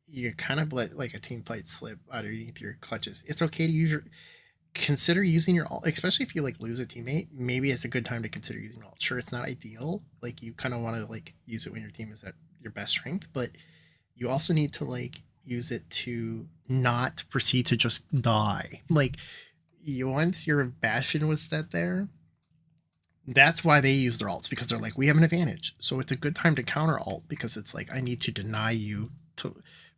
you kind of let like a team fight slip underneath your clutches. It's okay to consider using your ult, especially if you like lose a teammate. Maybe it's a good time to consider using ult. Sure, it's not ideal. Like you kind of want to like use it when your team is at your best strength, but you also need to like use it to not proceed to just die. Like once your Bastion was set there, that's why they use their ults, because they're like, we have an advantage. So it's a good time to counter ult, because it's like, I need to deny you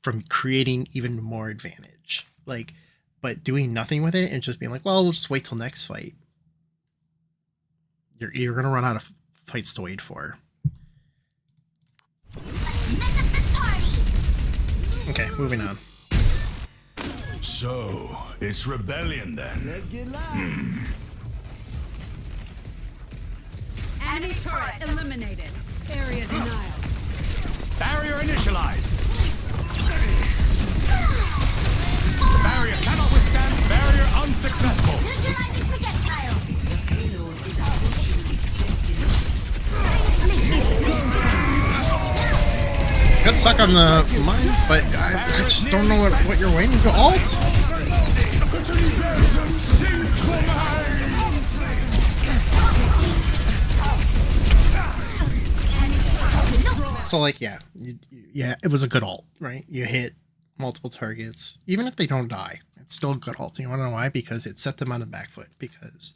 from creating even more advantage. Like, but doing nothing with it and just being like, well, we'll just wait till next fight. You're going to run out of fights to wait for. Okay, moving on. So, it's rebellion then. Let's get live. Enemy turret eliminated. Area denial. Barrier initialized. The barrier cannot withstand. Barrier unsuccessful. Neutralizing projectile. Payload is approaching its destination. Could suck on the mines, but I just don't know what you're waiting to ult. So like, yeah, it was a good ult, right? You hit multiple targets, even if they don't die. It's still a good ult. You want to know why? Because it set them on the back foot. Because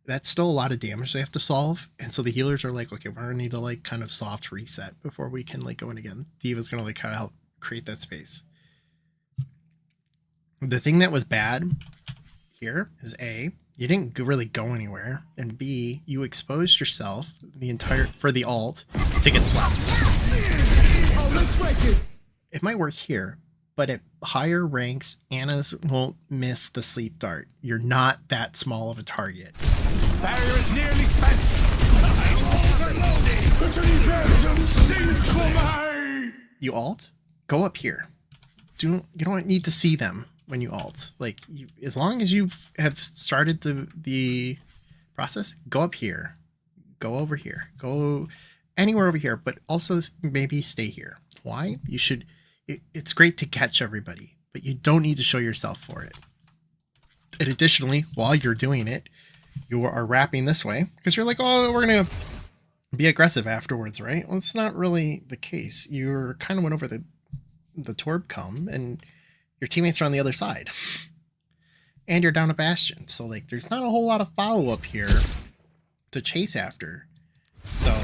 that's still a lot of damage they have to solve. And so the healers are like, okay, we're gonna need to like kind of soft reset before we can like go in again. D.Va's gonna like kind of help create that space. The thing that was bad here is A, you didn't really go anywhere, and B, you exposed yourself for the ult to get slapped. Oh, let's break it. It might work here, but at higher ranks, Anna's won't miss the sleep dart. You're not that small of a target. Barrier is nearly spent. You ult, go up here. You don't need to see them when you ult. Like, as long as you have started the process, go up here, go over here, go anywhere over here, but also maybe stay here. Why? You should. It's great to catch everybody, but you don't need to show yourself for it. And additionally, while you're doing it, you are wrapping this way because you're like, oh, we're gonna be aggressive afterwards, right? Well, it's not really the case. You kind of went over the Torb come and your teammates are on the other side and you're down a bastion. So like, there's not a whole lot of follow-up here to chase after. So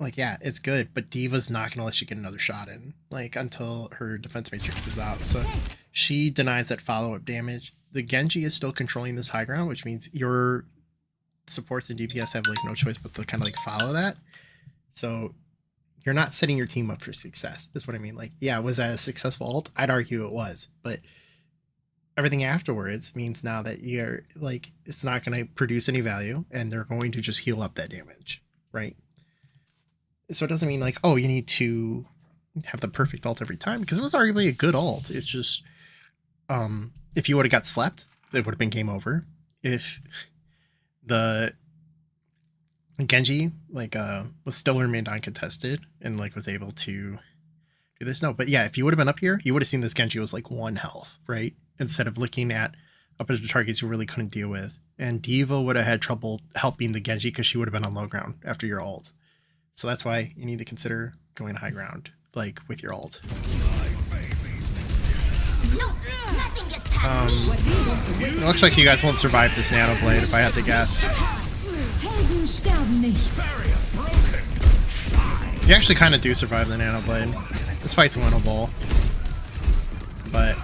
like, yeah, it's good, but D.Va's not gonna let you get another shot in like until her defense matrix is out. So she denies that follow-up damage. The Genji is still controlling this high ground, which means your supports and DPS have like no choice but to kind of like follow that. So you're not setting your team up for success. That's what I mean. Like, yeah, was that a successful ult? I'd argue it was, but everything afterwards means now that you're like, it's not going to produce any value and they're going to just heal up that damage, right? So it doesn't mean like, oh, you need to have the perfect ult every time, because it was arguably a good ult. It's just, if you would have got slept, it would have been game over. If the Genji like was still remained uncontested and like was able to do this, no, but yeah, if you would have been up here, you would have seen this Genji was like 1 health, right? Instead of looking at up as the targets you really couldn't deal with. And D.Va would have had trouble helping the Genji because she would have been on low ground after your ult. So that's why you need to consider going high ground, like with your ult. No, nothing gets past me. It looks like you guys won't survive this Nano Blade if I had to guess. Helden sterben nicht. You actually kind of do survive the Nano Blade. This fight's winnable. But...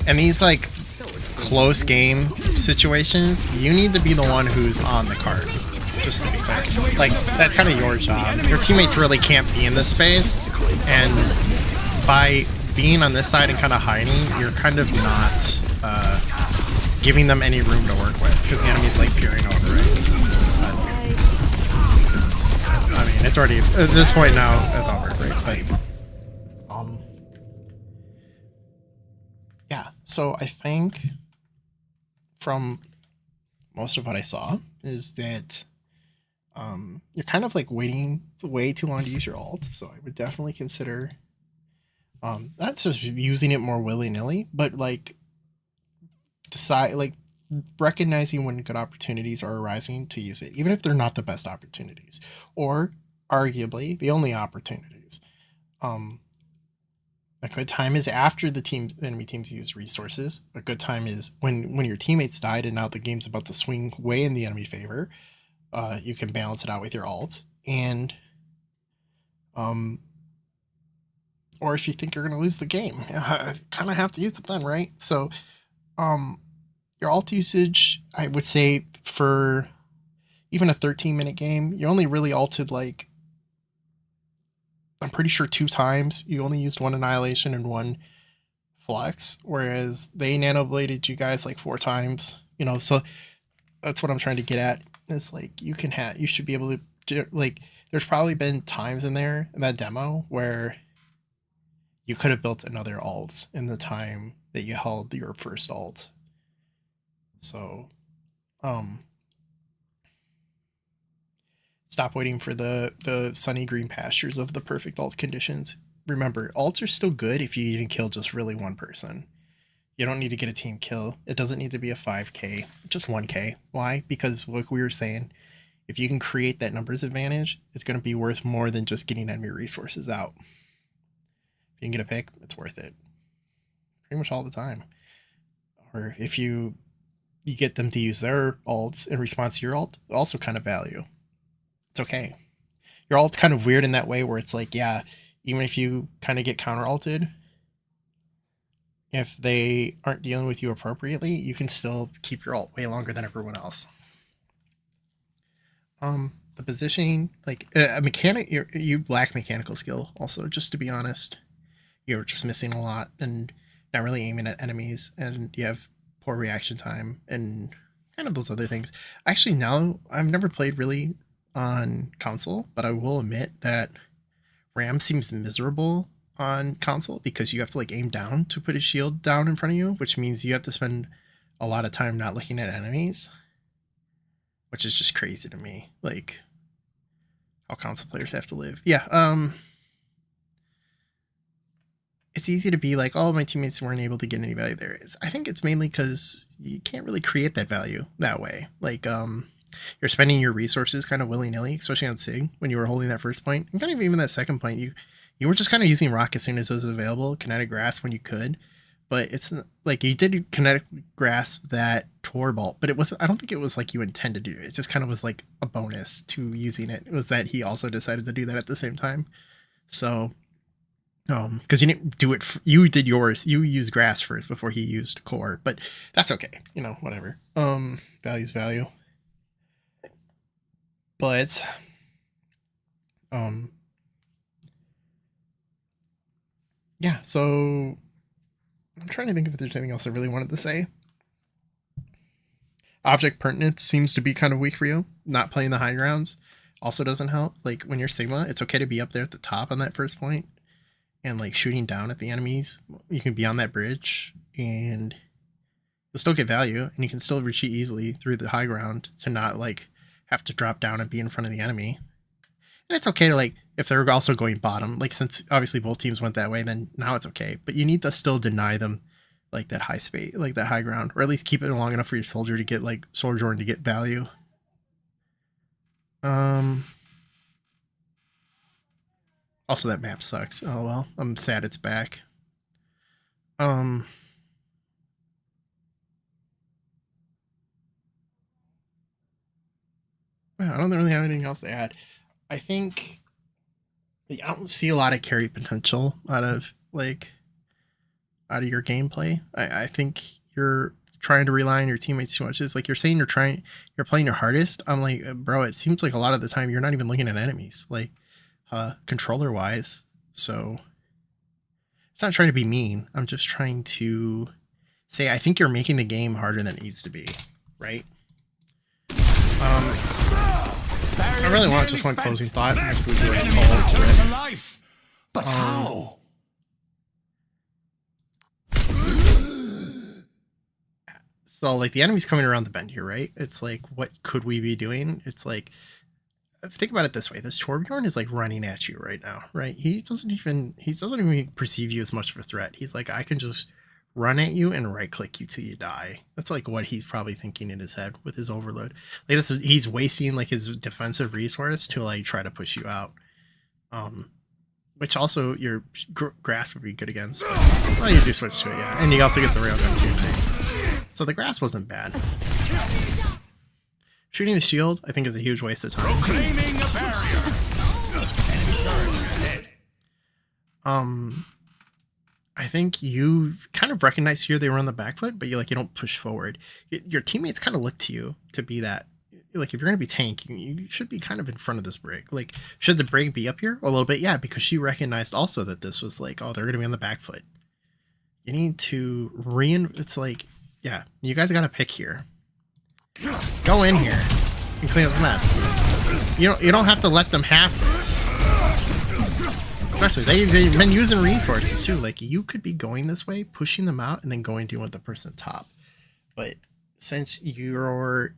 and these, like, close game situations, you need to be the one who's on the card. Just to be clear. Like, that's kind of your job. Your teammates really can't be in this space, and by being on this side and kind of hiding, you're kind of not giving them any room to work with, because the enemy's like peering over it. But, I mean, it's already, at this point now, it's over, right? But, yeah, so I think from most of what I saw is that you're kind of like waiting way too long to use your ult, so I would definitely consider not just using it more willy-nilly, but like decide, like recognizing when good opportunities are arising to use it, even if they're not the best opportunities or arguably the only opportunities. A good time is after the enemy teams use resources. A good time is when your teammates died and now the game's about to swing way in the enemy favor. You can balance it out with your ult, and or if you think you're going to lose the game, you kind of have to use it then, right? So your ult usage, I would say for even a 13-minute game, you only really ulted like, I'm pretty sure 2 times. You only used 1 Annihilation and 1 Flex, whereas they nanobladed you guys like 4 times, you know, so that's what I'm trying to get at. It's like you should be able to, like, there's probably been times in there in that demo where you could have built another ult in the time that you held your first ult. So, stop waiting for the sunny green pastures of the perfect ult conditions. Remember, ults are still good if you even kill just really one person. You don't need to get a team kill. It doesn't need to be a 5k, just 1k. Why? Because like we were saying, if you can create that numbers advantage, it's going to be worth more than just getting enemy resources out. If you can get a pick, it's worth it. pretty much all the time. Or if you get them to use their ults in response to your ult, also kind of value. It's okay. Your ult's kind of weird in that way where it's like, yeah, even if you kind of get counter ulted, if they aren't dealing with you appropriately, you can still keep your ult way longer than everyone else. The positioning, like a mechanic, you lack mechanical skill. Also, just to be honest, you're just missing a lot and not really aiming at enemies, and you have poor reaction time and kind of those other things. Actually, now I've never played really on console, but I will admit that Ram seems miserable on console because you have to like aim down to put a shield down in front of you, which means you have to spend a lot of time not looking at enemies, which is just crazy to me. Like how console players have to live. Yeah, it's easy to be like, oh, my teammates weren't able to get any value there. I think it's mainly because you can't really create that value that way. Like, you're spending your resources kind of willy-nilly, especially on Sig when you were holding that first point. And kind of even that second point, you were just kind of using Rock as soon as it was available, Kinetic Grasp when you could. But it's like you did Kinetic Grasp that Tor Bolt, but I don't think it was like you intended to do it. It just kind of was like a bonus to using it. It was that he also decided to do that at the same time. So, because you didn't do it, you did yours. You used Grass first before he used Core, but that's okay. You know, whatever. Value's value. But, yeah, so I'm trying to think if there's anything else I really wanted to say. Object pertinence seems to be kind of weak for you. Not playing the high grounds also doesn't help. Like when you're Sigma, it's okay to be up there at the top on that first point and like shooting down at the enemies. You can be on that bridge and you'll still get value, and you can still retreat easily through the high ground to not like have to drop down and be in front of the enemy. And it's okay to like, if they're also going bottom, like since obviously both teams went that way, then now it's okay. But you need to still deny them like that high space, like that high ground, or at least keep it long enough for your soldier to get like Sojourn to get value. Also that map sucks. Oh well, I'm sad it's back. I don't really have anything else to add. I think I don't see a lot of carry potential out of your gameplay. I think you're trying to rely on your teammates too much. It's like you're saying you're playing your hardest. I'm like, bro, it seems like a lot of the time you're not even looking at enemies, like controller wise. So it's not trying to be mean. I'm just trying to say I think you're making the game harder than it needs to be, right? I really want just one closing thought. But how? So like the enemy's coming around the bend here, right? It's like, what could we be doing? It's like, think about it this way. This Torbjorn is like running at you right now, right? He doesn't even perceive you as much of a threat. He's like, I can just run at you and right click you till you die. That's like what he's probably thinking in his head with his overload. Like he's wasting like his defensive resource to like try to push you out. Which also your grass would be good against. Well, you do switch to it, yeah. And you also get the railgun too, nice. So the grass wasn't bad. Shooting the shield, I think, is a huge waste of time. Proclaiming a barrier. I think you kind of recognize here they were on the back foot, but you don't push forward. Your teammates kind of look to you to be that. Like, if you're going to be tank, you should be kind of in front of this brig. Like, should the brig be up here? A little bit, yeah, because she recognized also that this was like, oh, they're going to be on the back foot. You need to it's like, yeah, you guys got to pick here. Go in here and clean up the mess. You don't have to let them have this. Especially, they've been using resources too. Like, you could be going this way, pushing them out, and then going to with the person at top. But since you're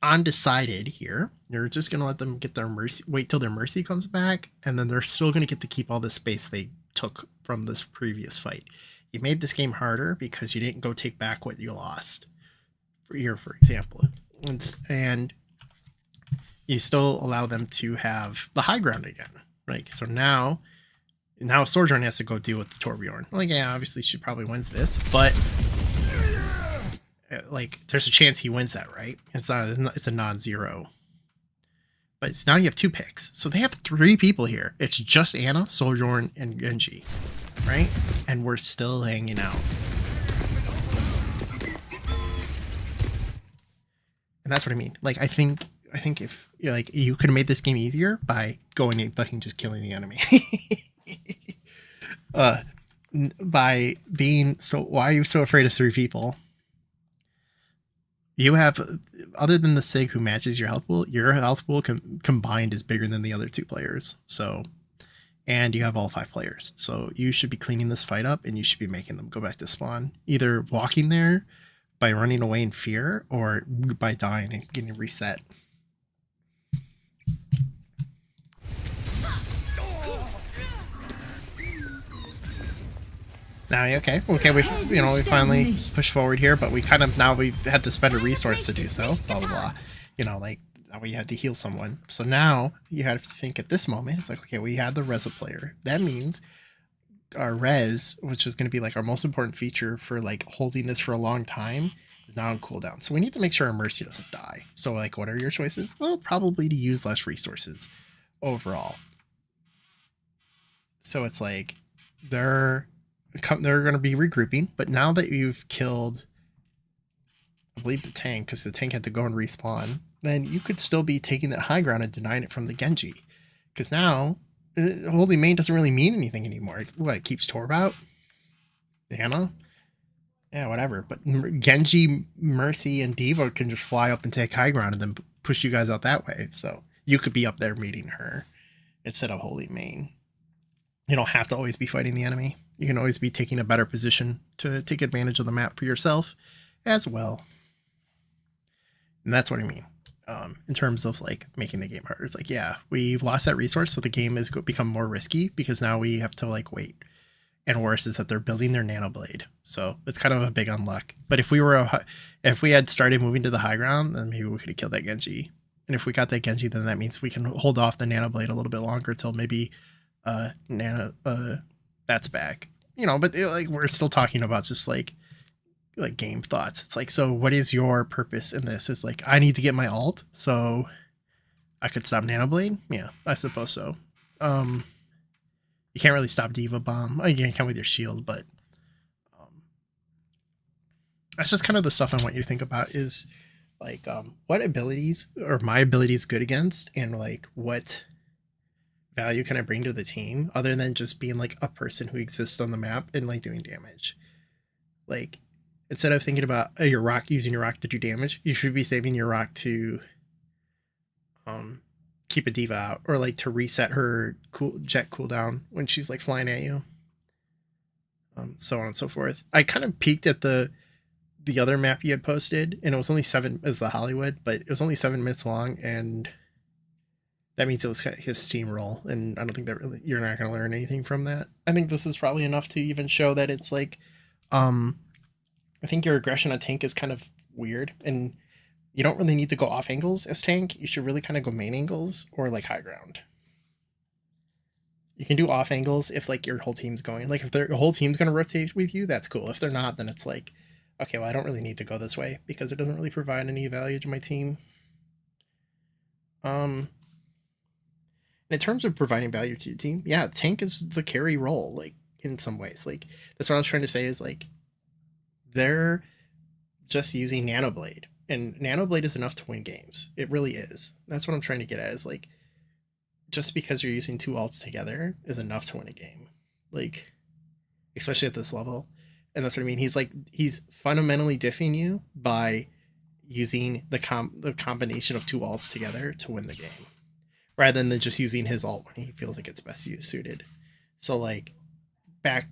undecided here, you're just going to let them get their mercy, wait till their mercy comes back, and then they're still going to get to keep all the space they took from this previous fight. You made this game harder because you didn't go take back what you lost. For example. And you still allow them to have the high ground again, right? So now Now Sojourn has to go deal with the Torbjorn. Like, yeah, obviously she probably wins this, but like there's a chance he wins that, right? It's a non-zero. But now you have 2 picks. So they have 3 people here. It's just Anna, Sojourn, and Genji, right? And we're still hanging out. And that's what I mean. Like, I think if like you could have made this game easier by going and fucking just killing the enemy. By being so, why are you so afraid of 3 people? You have, other than the Sig who matches your health pool combined is bigger than the other 2 players. So, and you have all 5 players. So you should be cleaning this fight up and you should be making them go back to spawn. Either walking there by running away in fear or by dying and getting reset. Now, okay, we finally push forward here, but we had to spend a resource to do so, blah, blah, blah. Like, we had to heal someone. So now, you have to think at this moment, it's like, okay, we had the res player. That means our res, which is going to be, like, our most important feature for, like, holding this for a long time, is now on cooldown. So we need to make sure our Mercy doesn't die. So, like, what are your choices? Well, probably to use less resources overall. So it's like, they're going to be regrouping, but now that you've killed, I believe, the tank, because the tank had to go and respawn, then you could still be taking that high ground and denying it from the Genji, because now holding main doesn't really mean anything anymore. What, it keeps Torb out? Anna? Yeah, whatever. But Genji, Mercy, and Diva can just fly up and take high ground and then push you guys out that way. So you could be up there meeting her instead of holding main. You don't have to always be fighting the enemy. You can always be taking a better position to take advantage of the map for yourself as well. And that's what I mean. In terms of like making the game harder. It's like, yeah, we've lost that resource, so the game has become more risky because now we have to like wait. And worse is that they're building their nanoblade. So it's kind of a big unluck. But if we had started moving to the high ground, then maybe we could have killed that Genji. And if we got that Genji, then that means we can hold off the nanoblade a little bit longer till maybe that's back, but like we're still talking about just like game thoughts. It's like, so what is your purpose in this? It's like, I need to get my ult so I could stop nanoblade. Yeah, I suppose so. You can't really stop Diva Bomb. You can with your shield, but that's just kind of the stuff I want you to think about is like what abilities are my abilities good against, and like what value can I bring to the team other than just being like a person who exists on the map and like doing damage. Like, instead of thinking about your rock, using your rock to do damage, you should be saving your rock to keep a Diva out, or like to reset her jet cooldown when she's like flying at you, so on and so forth. I kind of peeked at the other map you had posted, and it was only 7 as the Hollywood, but it was only 7 minutes long, and that means it was his steamroll, and I don't think that really, you're not going to learn anything from that. I think this is probably enough to even show that it's like, I think your aggression on tank is kind of weird, and you don't really need to go off angles as tank. You should really kind of go main angles or like high ground. You can do off angles if like your whole team's going, like if their whole team's going to rotate with you, that's cool. If they're not, then it's like, okay, well, I don't really need to go this way because it doesn't really provide any value to my team. In terms of providing value to your team, yeah, tank is the carry role, like in some ways. Like, that's what I was trying to say is like they're just using nanoblade, and nanoblade is enough to win games. It really is. That's what I'm trying to get at, is like, just because you're using 2 ults together is enough to win a game, like especially at this level. And that's what I mean. He's fundamentally diffing you by using the combination of 2 ults together to win the game, rather than just using his ult when he feels like it's best suited. So like,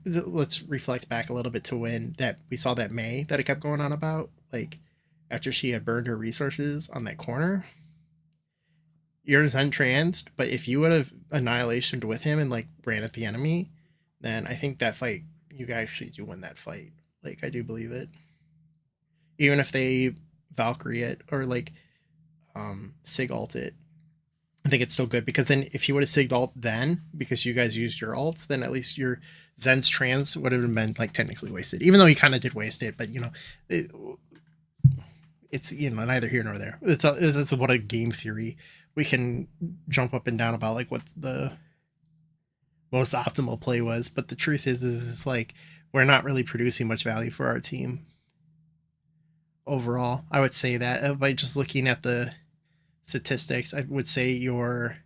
let's reflect back a little bit to when that we saw that Mei that I kept going on about, like after she had burned her resources on that corner. You're Zen-transed, but if you would have annihilationed with him and like ran at the enemy, then I think that fight, you guys actually do win that fight. Like, I do believe it. Even if they Valkyrie it or like Sig ult it, I think it's still good because then if he would have sigged ult then, because you guys used your ults, then at least your Zen's trans would have been like technically wasted. Even though he kind of did waste it, but you know, it's you know neither here nor there. It's what a game theory we can jump up and down about like what the most optimal play was, but the truth is it's like we're not really producing much value for our team overall. I would say that by just looking at the statistics, I would say your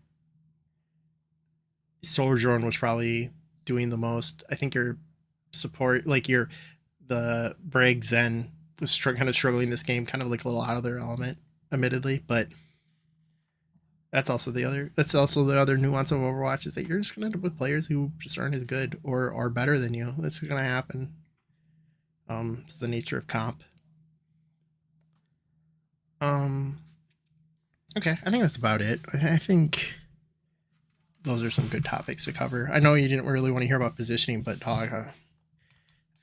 Sojourn was probably doing the most. I think your support, like the Brig Zen was kind of struggling this game, kind of like a little out of their element, admittedly, but that's also the other nuance of Overwatch is that you're just gonna end up with players who just aren't as good or are better than you. That's gonna happen. It's the nature of comp. Okay, I think that's about it. I think those are some good topics to cover. I know you didn't really want to hear about positioning, but dog,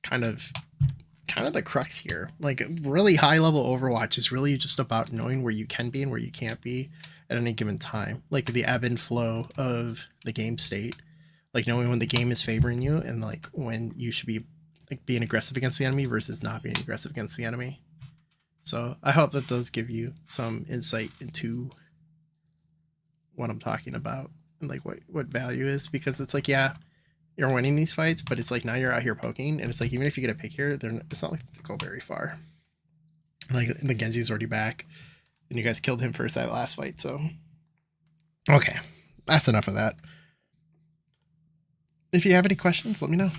kind of the crux here. Like really high level Overwatch is really just about knowing where you can be and where you can't be at any given time. Like the ebb and flow of the game state. Like knowing when the game is favoring you and like when you should be like being aggressive against the enemy versus not being aggressive against the enemy. So I hope that those give you some insight into what I'm talking about and like what value is, because it's like, yeah, you're winning these fights, but it's like now you're out here poking, and it's like even if you get a pick here, it's not like they go very far. Like the Genji's already back, and you guys killed him first that last fight. So okay, that's enough of that. If you have any questions, let me know.